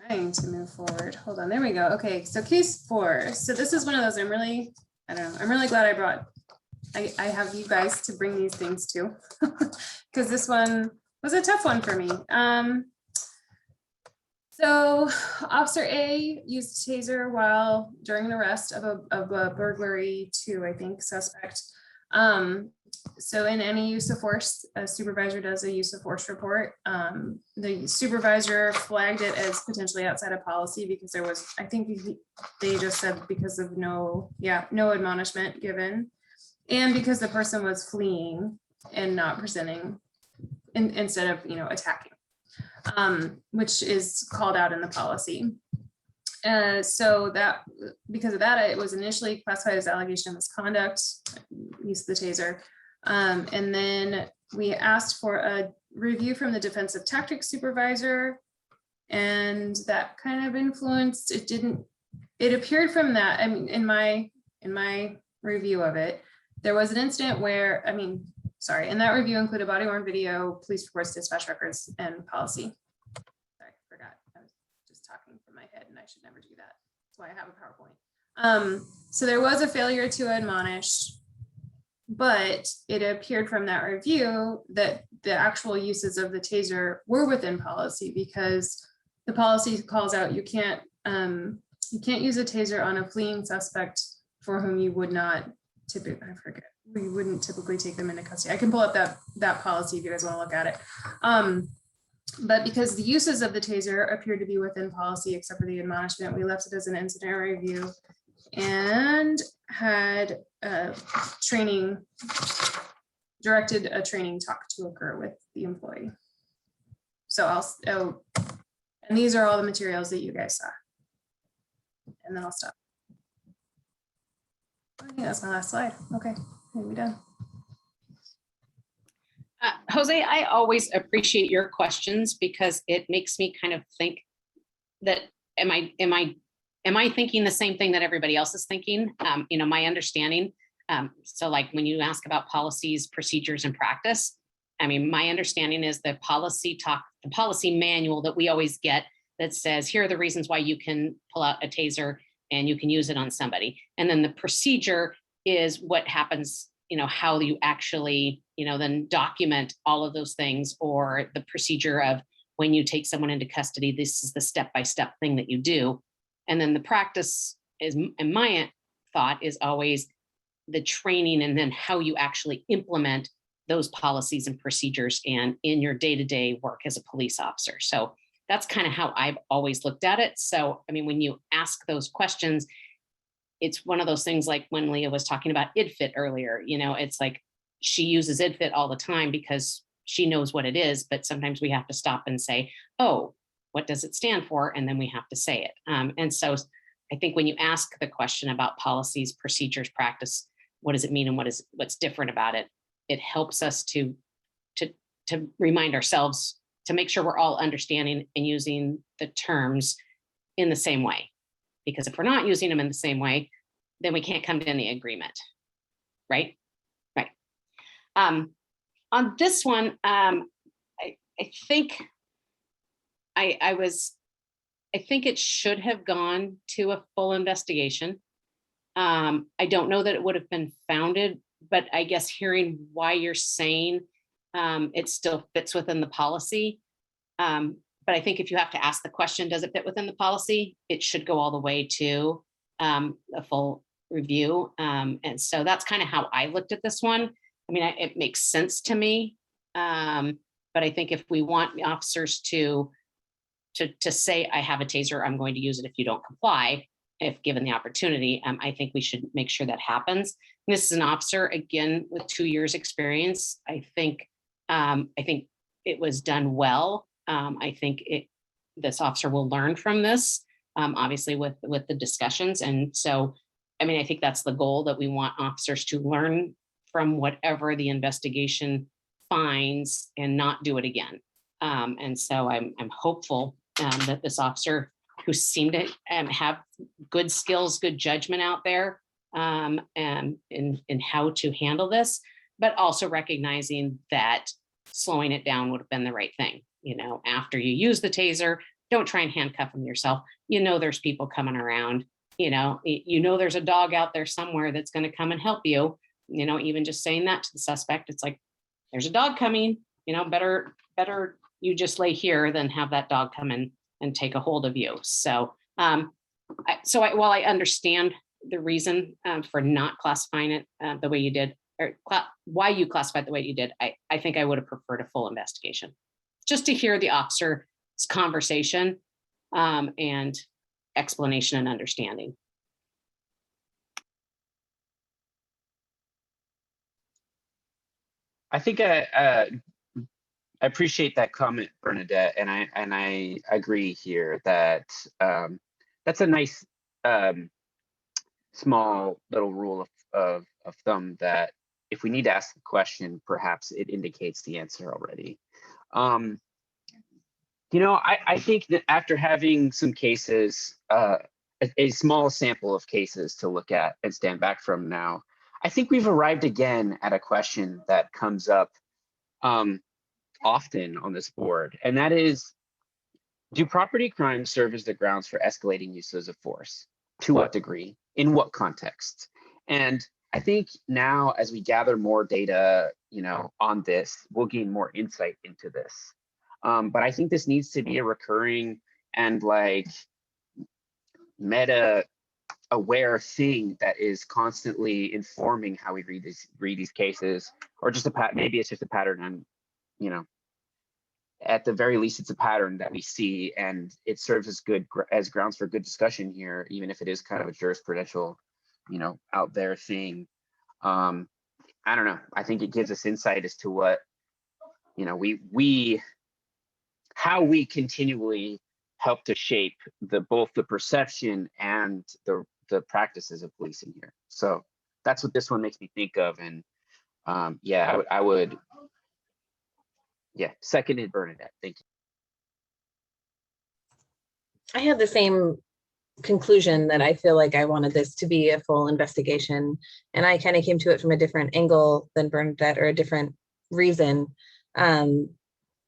Trying to move forward. Hold on, there we go. Okay, so case 4. So this is one of those I'm really glad I have you guys to bring these things to, because this one was a tough one for me. So Officer A used a taser while during an arrest of a burglary 2, I think, suspect. So in any use of force, a supervisor does a use of force report. The supervisor flagged it as potentially outside of policy because there was, I think they just said because of no admonishment given, and because the person was fleeing and not presenting instead of, attacking, which is called out in the policy. So that because of that, it was initially classified as allegation of misconduct, use of the taser. And then we asked for a review from the defensive tactics supervisor, and that kind of influenced, it appeared from that. I mean, in my review of it, there was an incident where, and that review included body worn video, police reports, dispatch records, and policy. Sorry, I forgot. I was just talking from my head and I should never do that. That's why I have a PowerPoint. So there was a failure to admonish, but it appeared from that review that the actual uses of the taser were within policy, because the policy calls out you can't use a taser on a fleeing suspect for whom you would not typically, we wouldn't typically take them into custody. I can pull up that policy if you guys want to look at it. But because the uses of the taser appeared to be within policy, except for the admonishment, we left it as an incident review and had directed a training talk to occur with the employee. So and these are all the materials that you guys saw. And then I'll stop. I think that's my last slide. Okay, we're done. Jose, I always appreciate your questions because it makes me kind of think that am I thinking the same thing that everybody else is thinking? My understanding. So like when you ask about policies, procedures, and practice, my understanding is the policy manual that we always get that says, here are the reasons why you can pull out a taser and you can use it on somebody. And then the procedure is what happens, how you actually, then document all of those things, or the procedure of when you take someone into custody, this is the step-by-step thing that you do. And then the practice is, in my thought is always the training and then how you actually implement those policies and procedures and in your day-to-day work as a police officer. So that's kind of how I've always looked at it. So, I mean, when you ask those questions, it's one of those things like when Leah was talking about IDFIT earlier, you know, it's like she uses IDFIT all the time because she knows what it is, but sometimes we have to stop and say, oh, what does it stand for? And then we have to say it. And so I think when you ask the question about policies, procedures, practice, what does it mean and what's different about it? It helps us to remind ourselves to make sure we're all understanding and using the terms in the same way. Because if we're not using them in the same way, then we can't come to any agreement, right? Right. On this one, I think I think it should have gone to a full investigation. I don't know that it would have been founded, but I guess hearing why you're saying it still fits within the policy. But I think if you have to ask the question, does it fit within the policy? It should go all the way to a full review. And so that's kind of how I looked at this one. I mean, it makes sense to me. But I think if we want the officers to say, I have a taser, I'm going to use it if you don't comply, if given the opportunity, I think we should make sure that happens. And this is an officer, again, with 2 years experience. I think it was done well. I think this officer will learn from this, obviously with the discussions. And so, I mean, I think that's the goal, that we want officers to learn from whatever the investigation finds and not do it again. And so I'm hopeful that this officer, who seemed to have good skills, good judgment out there in how to handle this, but also recognizing that slowing it down would have been the right thing. You know, after you use the taser, don't try and handcuff them yourself. You know, there's people coming around, you know, there's a dog out there somewhere that's going to come and help you. You know, even just saying that to the suspect, it's like, there's a dog coming, you know, better you just lay here than have that dog come in and take a hold of you. So, while I understand the reason for not classifying it the way you did, or why you classified the way you did, I think I would have preferred a full investigation, just to hear the officer's conversation and explanation and understanding. I think I appreciate that comment, Bernadette, and I agree here that that's a nice small little rule of thumb, that if we need to ask a question, perhaps it indicates the answer already. You know, I think that after having some cases, a small sample of cases to look at and stand back from now, I think we've arrived again at a question that comes up often on this board, and that is, do property crimes serve as the grounds for escalating uses of force? To what degree? In what context? And I think now, as we gather more data, you know, on this, we'll gain more insight into this. But I think this needs to be a recurring and like meta aware thing that is constantly informing how we read these cases, or just maybe it's just a pattern, and you know, at the very least, it's a pattern that we see, and it serves as grounds for good discussion here, even if it is kind of a jurisprudential, you know, out there thing. I don't know. I think it gives us insight as to what, you know, how we continually help to shape both the perception and the practices of policing here. So that's what this one makes me think of. And yeah, I would, yeah, seconded Bernadette. Thank you. I had the same conclusion, that I feel like I wanted this to be a full investigation, and I kind of came to it from a different angle than Bernadette, or a different reason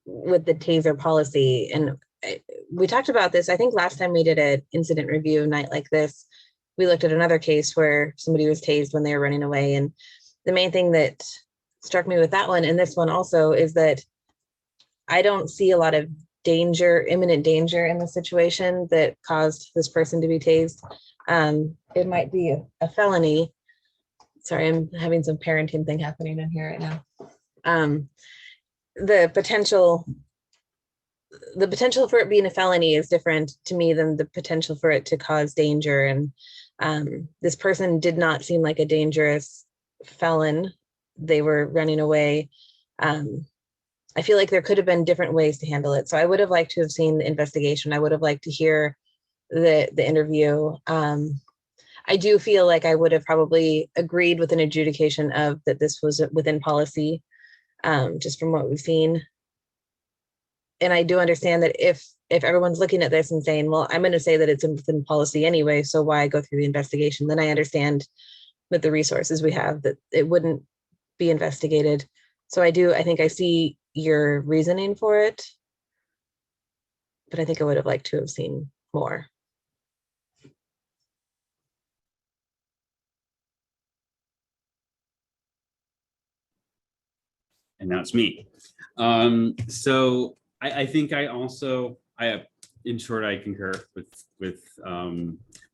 with the taser policy. And we talked about this, I think last time we did an incident review night like this, we looked at another case where somebody was tased when they were running away. And the main thing that struck me with that one and this one also is that I don't see a lot of danger, imminent danger in the situation that caused this person to be tased, it might be a felony. Sorry, I'm having some parenting thing happening in here right now. The potential for it being a felony is different to me than the potential for it to cause danger. And this person did not seem like a dangerous felon. They were running away. I feel like there could have been different ways to handle it. So I would have liked to have seen the investigation. I would have liked to hear the interview. I do feel like I would have probably agreed with an adjudication of that this was within policy, just from what we've seen. And I do understand that if everyone's looking at this and saying, well, I'm going to say that it's within policy anyway, so why go through the investigation? Then I understand with the resources we have that it wouldn't be investigated. So I think I see your reasoning for it, but I think I would have liked to have seen more. And that's me. So I think I have, in short, I concur with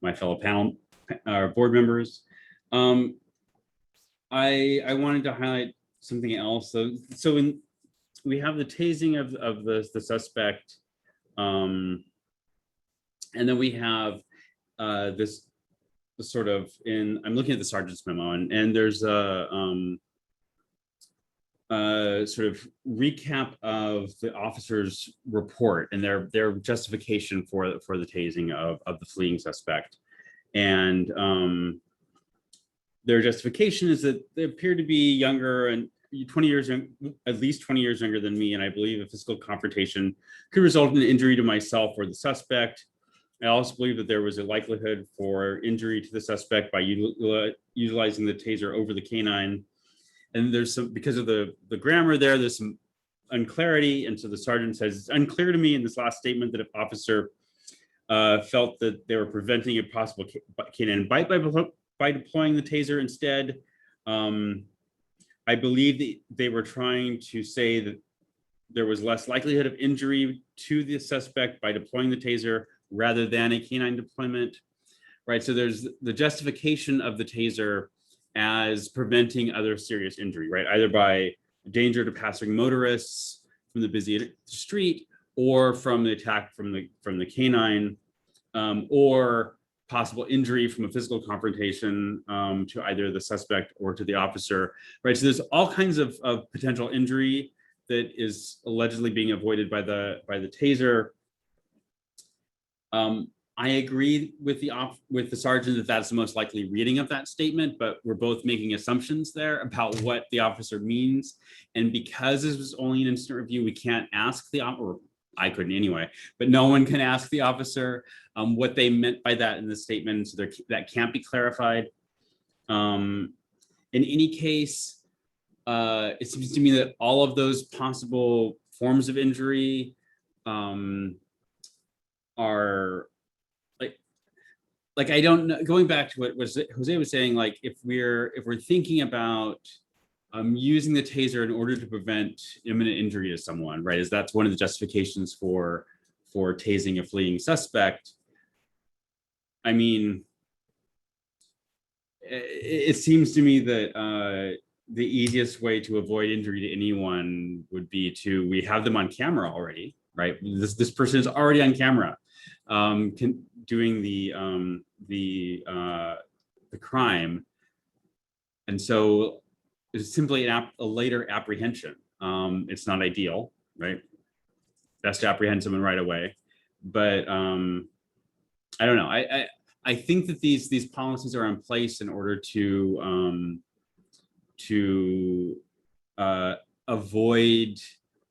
my fellow panel board members. I wanted to highlight something else. So we have the tasing of the suspect, and then we have this sort of I'm looking at the sergeant's memo, and there's a sort of recap of the officer's report and their justification for the tasing of the fleeing suspect. And their justification is that they appear to be younger and 20 years, at least 20 years younger than me. And I believe a physical confrontation could result in injury to myself or the suspect. I also believe that there was a likelihood for injury to the suspect by utilizing the taser over the canine. And there's some, because of the grammar there's some unclarity. And so the sergeant says, it's unclear to me in this last statement that if officer felt that they were preventing a possible canine bite by deploying the taser instead. I believe that they were trying to say that there was less likelihood of injury to the suspect by deploying the taser rather than a canine deployment, right? So there's the justification of the taser as preventing other serious injury, right? Either by danger to passing motorists from the busy street, or from the attack from the canine, or possible injury from a physical confrontation to either the suspect or to the officer, right? So there's all kinds of potential injury that is allegedly being avoided by the taser. I agree with the sergeant that that's the most likely reading of that statement, but we're both making assumptions there about what the officer means. And because this was only an instant review, we can't ask the officer, I couldn't anyway, but no one can ask the officer what they meant by that in the statement. So that can't be clarified. In any case, it seems to me that all of those possible forms of injury are like I don't know, going back to what Jose was saying, like if we're thinking about using the taser in order to prevent imminent injury to someone, right? Is that's one of the justifications for tasing a fleeing suspect. I mean, it seems to me that the easiest way to avoid injury to anyone would be we have them on camera already, right? This person is already on camera, doing the crime, and so it's simply a later apprehension. It's not ideal, right? Best to apprehend someone right away, but I don't know. I think that these policies are in place in order to avoid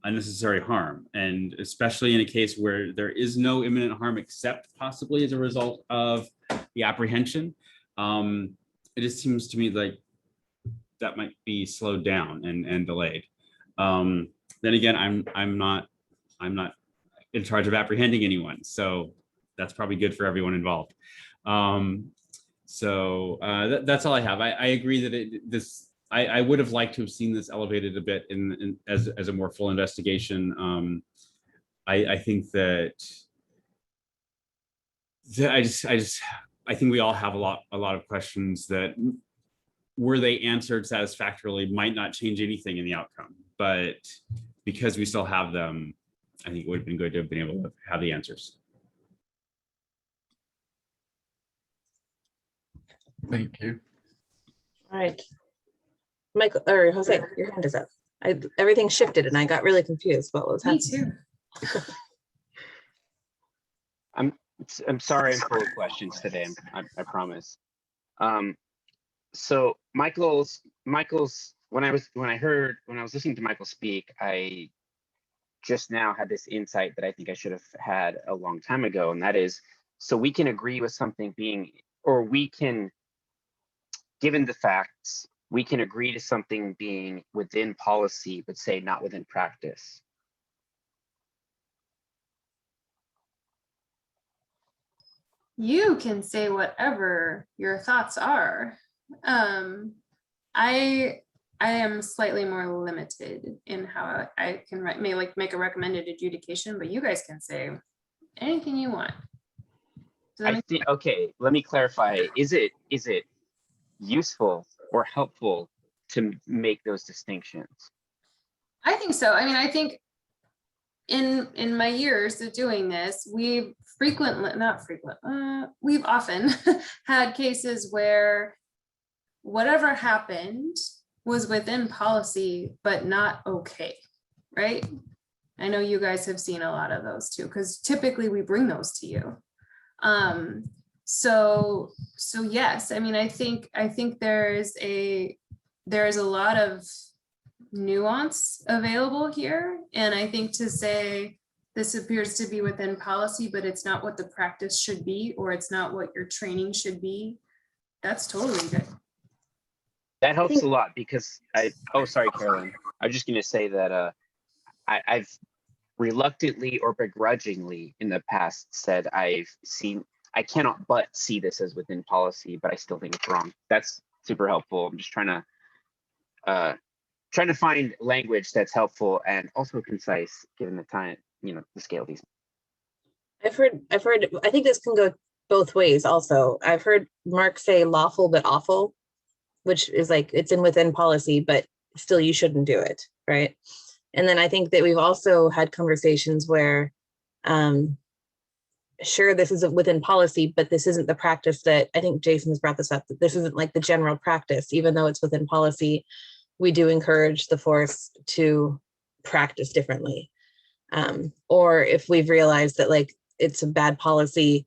unnecessary harm, and especially in a case where there is no imminent harm except possibly as a result of the apprehension. It just seems to me like that might be slowed down and delayed. Then again, I'm not in charge of apprehending anyone, so that's probably good for everyone involved. So that's all I have. I agree that I would have liked to have seen this elevated a bit as a more full investigation. I think that I think we all have a lot of questions that, were they answered satisfactorily, might not change anything in the outcome, but because we still have them, I think it would have been good to have been able to have the answers. Thank you. All right. Michael or Jose, your hand is up. Everything shifted and I got really confused. What was Me happening? too. I'm sorry, I'm full of questions today. I promise. So Michael's when I was listening to Michael speak, I just now had this insight that I think I should have had a long time ago, and that is, so we can agree with something being, or we can, given the facts, we can agree to something being within policy, but say not within practice. You can say whatever your thoughts are. I am slightly more limited in how I can make a recommended adjudication, but you guys can say anything you want. I think, okay, let me clarify. Is it useful or helpful to make those distinctions? I think so. I mean, I think in my years of doing this, we've often had cases where whatever happened was within policy, but not okay, right? I know you guys have seen a lot of those too, because typically we bring those to you. So yes, I mean, I think there is a lot of nuance available here. And I think to say this appears to be within policy, but it's not what the practice should be, or it's not what your training should be, that's totally good. That helps a lot because oh, sorry, Carolyn. I'm just going to say that I've reluctantly or begrudgingly in the past said I cannot but see this as within policy, but I still think it's wrong. That's super helpful. I'm just trying to find language that's helpful and also concise, given the time, the scale of these. I've heard, I think this can go both ways also. I've heard Mark say lawful but awful, which is like it's within policy, but still you shouldn't do it, right? And then I think that we've also had conversations where, sure, this is within policy, but this isn't the practice that, I think Jason has brought this up, that this isn't like the general practice, even though it's within policy, we do encourage the force to practice differently. Or if we've realized that like it's a bad policy,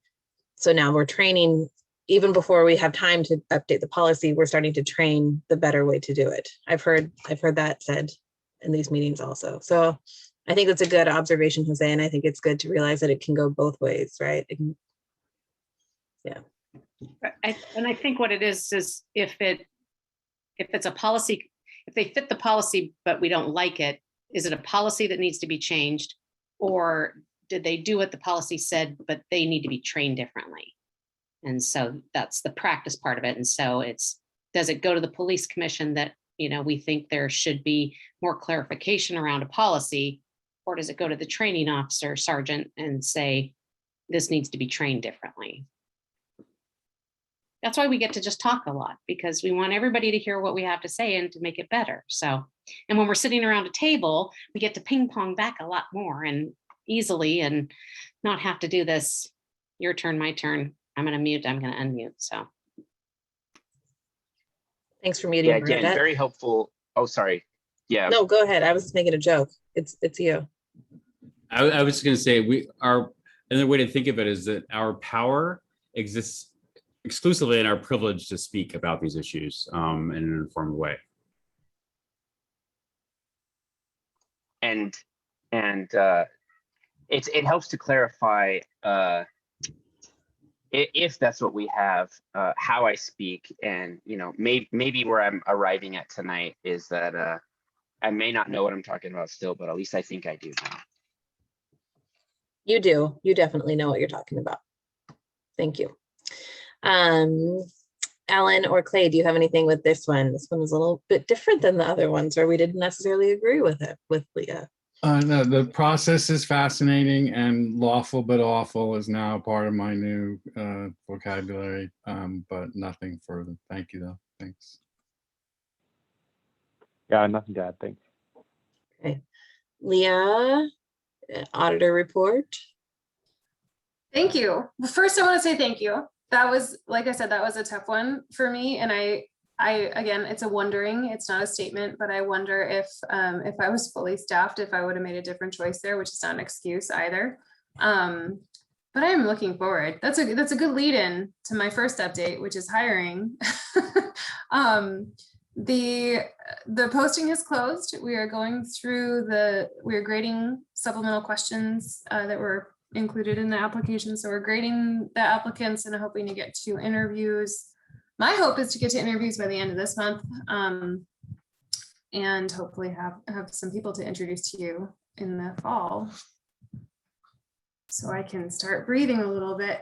so now we're training, even before we have time to update the policy, we're starting to train the better way to do it. I've heard that said in these meetings also. So I think that's a good observation, Jose, and I think it's good to realize that it can go both ways, right? Yeah. And I think what it is if it's a policy, if they fit the policy, but we don't like it, is it a policy that needs to be changed? Or did they do what the policy said, but they need to be trained differently? And so that's the practice part of it. And so does it go to the police commission that, we think there should be more clarification around a policy, or does it go to the training officer, sergeant, and say, this needs to be trained differently? That's why we get to just talk a lot, because we want everybody to hear what we have to say and to make it better. So, and when we're sitting around a table, we get to ping pong back a lot more and easily, and not have to do this, your turn, my turn, I'm going to mute, I'm going to unmute. So thanks for muting. Yeah, again, Bernadette. very helpful. Oh, sorry. Yeah. No, go ahead. I was just making a joke. It's you. I was just going to say another way to think of it is that our power exists exclusively in our privilege to speak about these issues in an informed way. And it helps to clarify if that's what we have, how I speak, and maybe where I'm arriving at tonight is that I may not know what I'm talking about still, but at least I think I do now. You do. You definitely know what you're talking about. Thank you. Alan or Clay, do you have anything with this one? This one is a little bit different than the other ones where we didn't necessarily agree with it, with Leah. No, the process is fascinating, and lawful but awful is now part of my new vocabulary, but nothing further. Thank you, though. Thanks. Yeah, nothing to add. Thanks. Okay. Leah, auditor report. Thank you. Well, first I want to say thank you. That was, like I said, that was a tough one for me. And I again, it's a wondering, it's not a statement, but I wonder if I was fully staffed, if I would have made a different choice there, which is not an excuse either. But I am looking forward. That's a good lead in to my first update, which is hiring. The posting is closed. We are going through we are grading supplemental questions that were included in the application. So we're grading the applicants and hoping to get to interviews. My hope is to get to interviews by the end of this month, and hopefully have some people to introduce to you in the fall, so I can start breathing a little bit.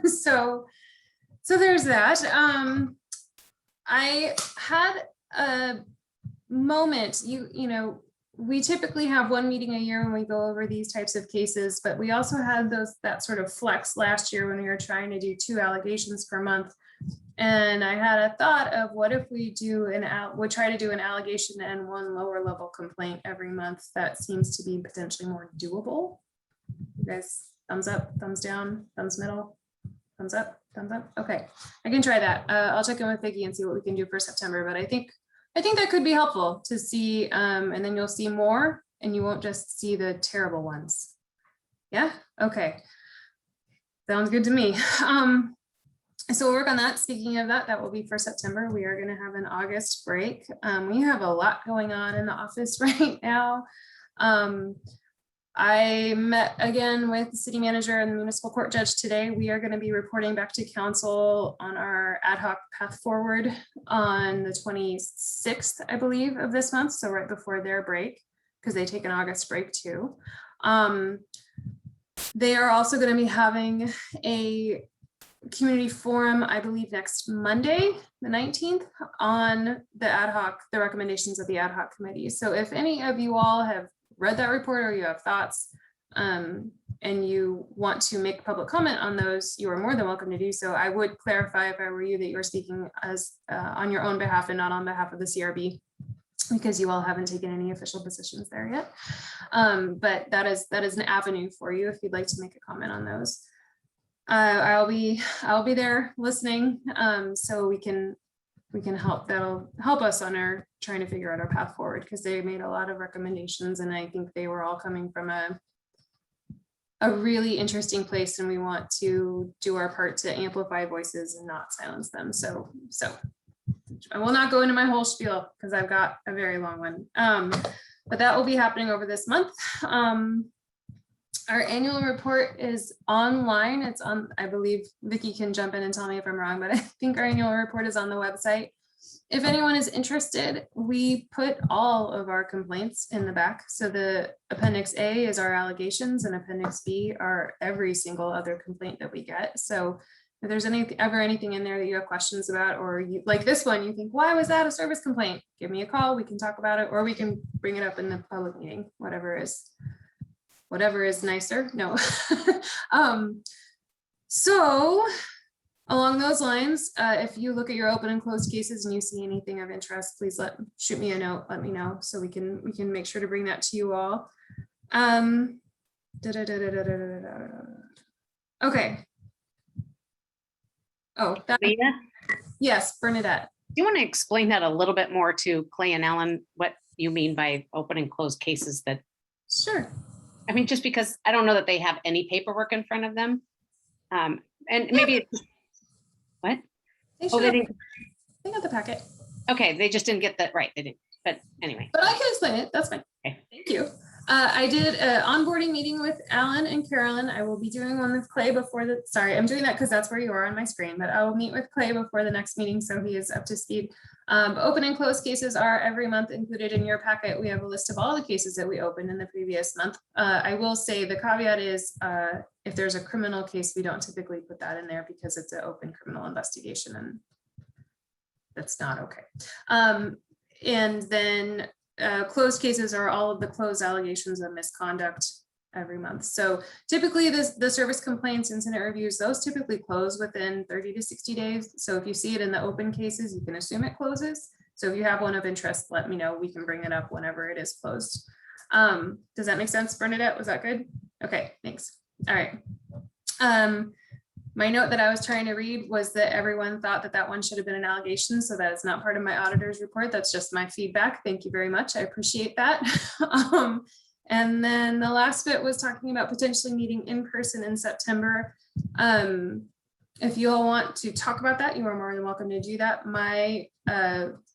So there's that. I had a moment, you know, we typically have one meeting a year when we go over these types of cases, but we also had that sort of flex last year when we were trying to do 2 allegations per month. And I had a thought of, what if we would try to do an allegation and 1 lower level complaint every month? That seems to be potentially more doable. You guys, thumbs up, thumbs down, thumbs middle, thumbs up, thumbs up. Okay, I can try that. I'll check in with Vicky and see what we can do for September, but I think that could be helpful to see, and then you'll see more and you won't just see the terrible ones. Yeah, okay. Sounds good to me. So we'll work on that. Speaking of that will be for September. We are going to have an August break. We have a lot going on in the office right now. I met again with the city manager and the municipal court judge today. We are going to be reporting back to council on our ad hoc path forward on the 26th, I believe, of this month. So right before their break, because they take an August break too. They are also going to be having a community forum, I believe next Monday, the 19th, on the recommendations of the ad hoc committee. So if any of you all have read that report or you have thoughts and you want to make public comment on those, you are more than welcome to do so. I would clarify, if I were you, that you're speaking as on your own behalf and not on behalf of the CRB, because you all haven't taken any official positions there yet. But that is an avenue for you if you'd like to make a comment on those. I'll be there listening, so we can help. That'll help us on our trying to figure out our path forward, because they made a lot of recommendations and I think they were all coming from a really interesting place, and we want to do our part to amplify voices and not silence them. So I will not go into my whole spiel because I've got a very long one, but that will be happening over this month. Our annual report is online. It's on, I believe Vicky can jump in and tell me if I'm wrong, but I think our annual report is on the website. If anyone is interested, we put all of our complaints in the back. So the Appendix A is our allegations and Appendix B are every single other complaint that we get. So if there's ever anything in there that you have questions about, or you like this one, you think, why was that a service complaint? Give me a call, we can talk about it, or we can bring it up in the public meeting, whatever is nicer. No. So along those lines, if you look at your open and closed cases and you see anything of interest, please shoot me a note, let me know, so we can make sure to bring that to you all. Okay. Oh, Leah, yes, Bernadette. do you want to explain that a little bit more to Clay and Ellen, what you mean by open and closed cases? That Sure. I mean, just because I don't know that they have any paperwork in front of them. And maybe it's, what? They got the packet. Okay, they just didn't get that right. They didn't, but anyway. But I can explain it. That's fine. Okay. Thank you. I did an onboarding meeting with Alan and Carolyn. I will be doing one with Clay before sorry, I'm doing that because that's where you are on my screen, but I will meet with Clay before the next meeting, so he is up to speed. Open and closed cases are every month included in your packet. We have a list of all the cases that we opened in the previous month. I will say the caveat is if there's a criminal case, we don't typically put that in there because it's an open criminal investigation and that's not okay. And then closed cases are all of the closed allegations of misconduct every month. So typically the service complaints, incident reviews, those typically close within 30 to 60 days. So if you see it in the open cases, you can assume it closes. So if you have one of interest, let me know. We can bring it up whenever it is closed. Does that make sense, Bernadette? Was that good? Okay, thanks. All right. My note that I was trying to read was that everyone thought that that one should have been an allegation. So that is not part of my auditor's report. That's just my feedback. Thank you very much. I appreciate that. And then the last bit was talking about potentially meeting in person in September. If you all want to talk about that, you are more than welcome to do that.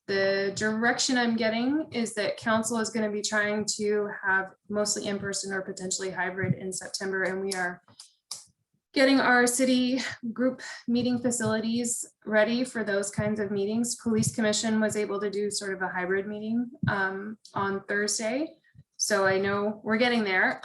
The direction I'm getting is that council is going to be trying to have mostly in person or potentially hybrid in September. And we are getting our city group meeting facilities ready for those kinds of meetings. Police Commission was able to do sort of a hybrid meeting on Thursday. So I know we're getting there,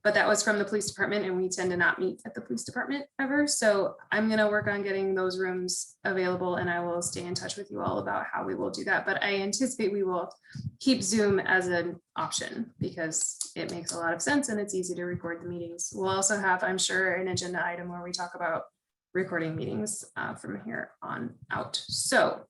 but that was from the police department and we tend to not meet at the police department ever. So I'm gonna work on getting those rooms available and I will stay in touch with you all about how we will do that. But I anticipate we will keep Zoom as an option because it makes a lot of sense and it's easy to record the meetings. We'll also have, I'm sure, an agenda item where we talk about recording meetings from here on out. So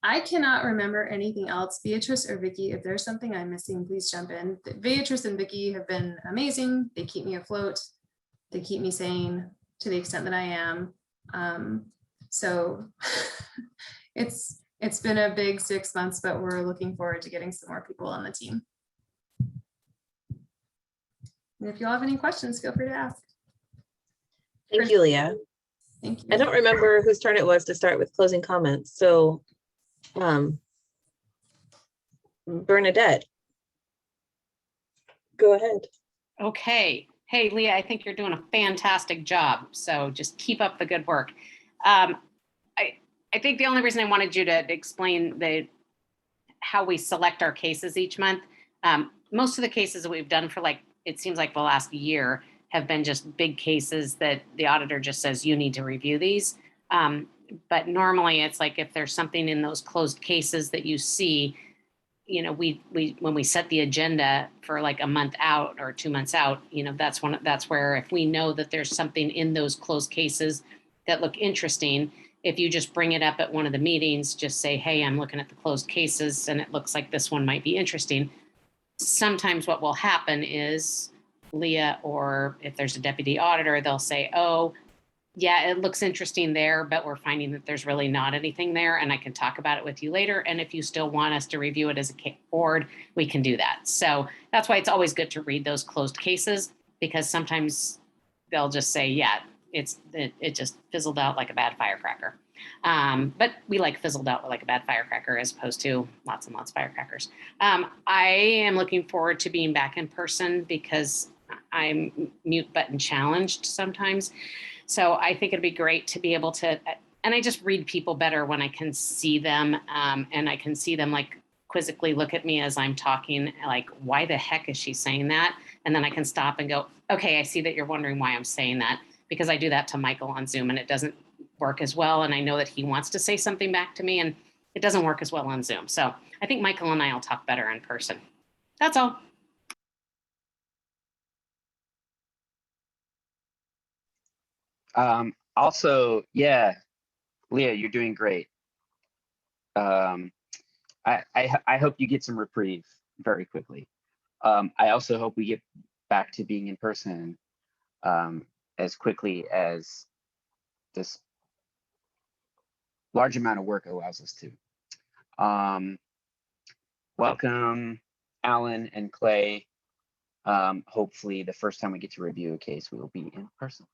I cannot remember anything else. Beatrice or Vicky, if there's something I'm missing, please jump in. Beatrice and Vicky have been amazing. They keep me afloat. They keep me sane to the extent that I am. So it's been a big 6 months, but we're looking forward to getting some more people on the team. And if you all have any questions, feel free to ask. Thank you, Leah. Thank you. I don't remember whose turn it was to start with closing comments. So Bernadette, go ahead. Okay. Hey, Leah, I think you're doing a fantastic job. So just keep up the good work. I think the only reason I wanted you to explain how we select our cases each month, most of the cases that we've done for it seems like the last year have been just big cases that the auditor just says, you need to review these. But normally it's like if there's something in those closed cases that you see, when we set the agenda for like a month out or 2 months out, that's where if we know that there's something in those closed cases that look interesting, if you just bring it up at one of the meetings, just say, hey, I'm looking at the closed cases and it looks like this one might be interesting. Sometimes what will happen is Leah, or if there's a deputy auditor, they'll say, oh, yeah, it looks interesting there, but we're finding that there's really not anything there and I can talk about it with you later. And if you still want us to review it as a board, we can do that. So that's why it's always good to read those closed cases, because sometimes they'll just say, yeah, it just fizzled out like a bad firecracker. But we like fizzled out like a bad firecracker as opposed to lots and lots of firecrackers. I am looking forward to being back in person because I'm mute button challenged sometimes. So I think it'd be great to be able to, and I just read people better when I can see them, and I can see them like quizzically look at me as I'm talking, like, why the heck is she saying that? And then I can stop and go, okay, I see that you're wondering why I'm saying that, because I do that to Michael on Zoom and it doesn't work as well. And I know that he wants to say something back to me and it doesn't work as well on Zoom. So I think Michael and I will talk better in person. That's all. Also, yeah, Leah, you're doing great. I hope you get some reprieve very quickly. I also hope we get back to being in person as quickly as this large amount of work allows us to. Welcome, Alan and Clay. Hopefully the first time we get to review a case, we will be in person.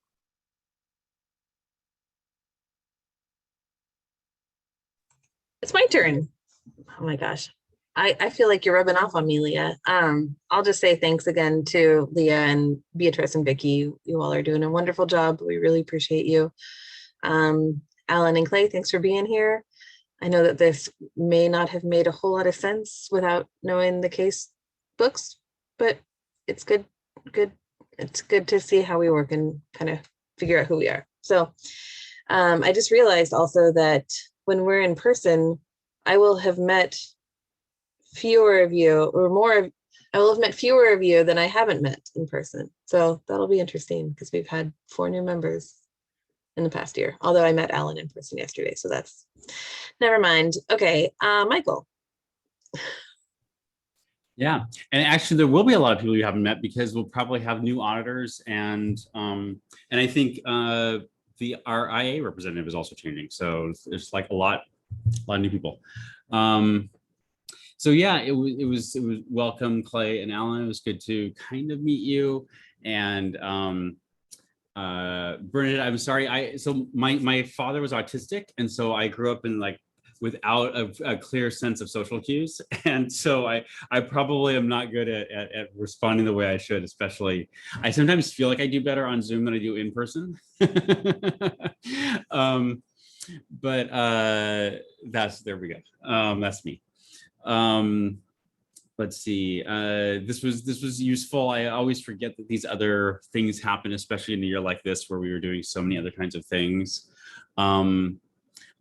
It's my turn. Oh my gosh. I feel like you're rubbing off on me, Leah. I'll just say thanks again to Leah and Beatrice and Vicky. You all are doing a wonderful job. We really appreciate you. Alan and Clay, thanks for being here. I know that this may not have made a whole lot of sense without knowing the case books, but it's good. It's good to see how we work and kind of figure out who we are. So I just realized also that when we're in person, I will have met fewer of you or more. I will have met fewer of you than I haven't met in person. So that'll be interesting because we've had 4 new members in the past year. Although I met Alan in person yesterday, so that's never mind. Okay, Michael. Yeah, and actually there will be a lot of people you haven't met because we'll probably have new auditors and I think our IA representative is also changing. So it's like a lot of new people. So yeah, it was welcome, Clay and Alan. It was good to kind of meet you. And Bernadette, I'm sorry. So my father was autistic, and so I grew up in like without a clear sense of social cues. And so I probably am not good at responding the way I should, especially I sometimes feel like I do better on Zoom than I do in person. But there we go. That's me. Let's see. This was useful. I always forget that these other things happen, especially in a year like this where we were doing so many other kinds of things.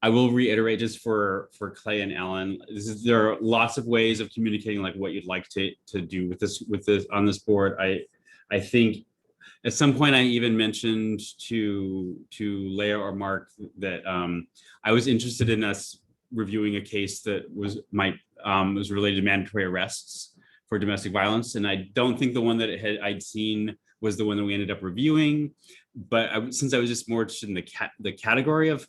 I will reiterate just for Clay and Alan, there are lots of ways of communicating like what you'd like to do with this on this board. I think at some point I even mentioned to Leah or Mark that I was interested in us reviewing a case that was related to mandatory arrests for domestic violence, and I don't think the one that I'd seen was the one that we ended up reviewing. But since I was just more interested in the category of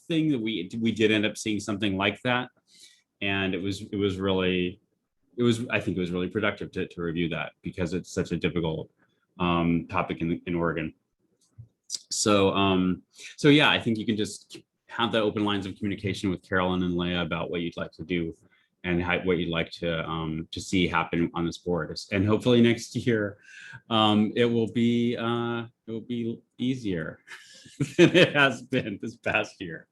thing that we did end up seeing something like that, and I think it was really productive to review that because it's such a difficult topic in Oregon. So yeah, I think you can just have the open lines of communication with Carolyn and Leah about what you'd like to do and what you'd like to see happen on this board. And hopefully next year it will be easier than it has been this past year.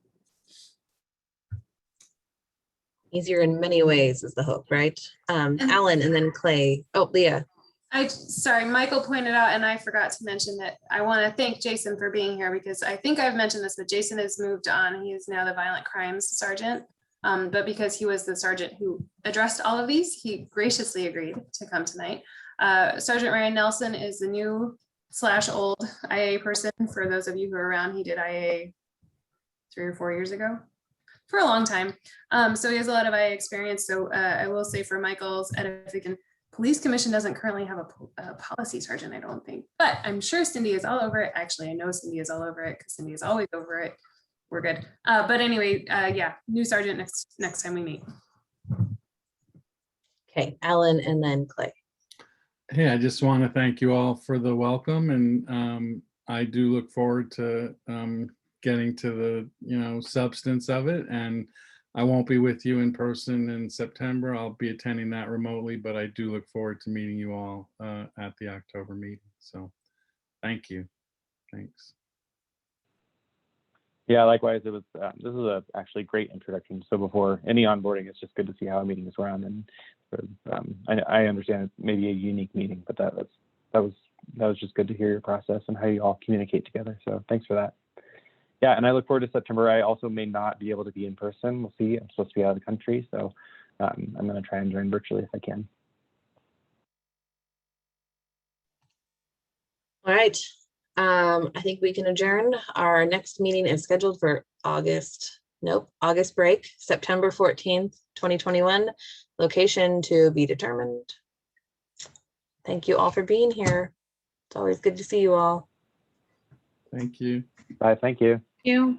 Easier in many ways is the hope, right? Alan and then Clay. Oh, Leah. Sorry, Michael pointed out, and I forgot to mention that I want to thank Jason for being here because I think I've mentioned this, but Jason has moved on. He is now the violent crimes sergeant. But because he was the sergeant who addressed all of these, he graciously agreed to come tonight. Sergeant Ryan Nelson is the new / old IA person. For those of you who are around, he did IA 3 or 4 years ago. For a long time. So he has a lot of IA experience. So I will say for Michael's edification, Police Commission doesn't currently have a policy sergeant, I don't think, but I'm sure Cindy is all over it. Actually, I know Cindy is all over it because Cindy is always over it. We're good. But anyway, yeah, new sergeant next time we meet. Okay, Alan and then Clay. Hey, I just want to thank you all for the welcome, and I do look forward to getting to the substance of it. And I won't be with you in person in September. I'll be attending that remotely, but I do look forward to meeting you all at the October meeting. So thank you. Thanks. Yeah, likewise. It was this is a actually great introduction. So before any onboarding, it's just good to see how a meeting is run. And I understand it's maybe a unique meeting, but that was just good to hear your process and how you all communicate together. So thanks for that. Yeah, and I look forward to September. I also may not be able to be in person. We'll see. I'm supposed to be out of the country, so I'm going to try and join virtually if I can. All right. I think we can adjourn. Our next meeting is scheduled for August break, September 14th, 2021. Location to be determined. Thank you all for being here. It's always good to see you all. Thank you. Bye. Thank you. You.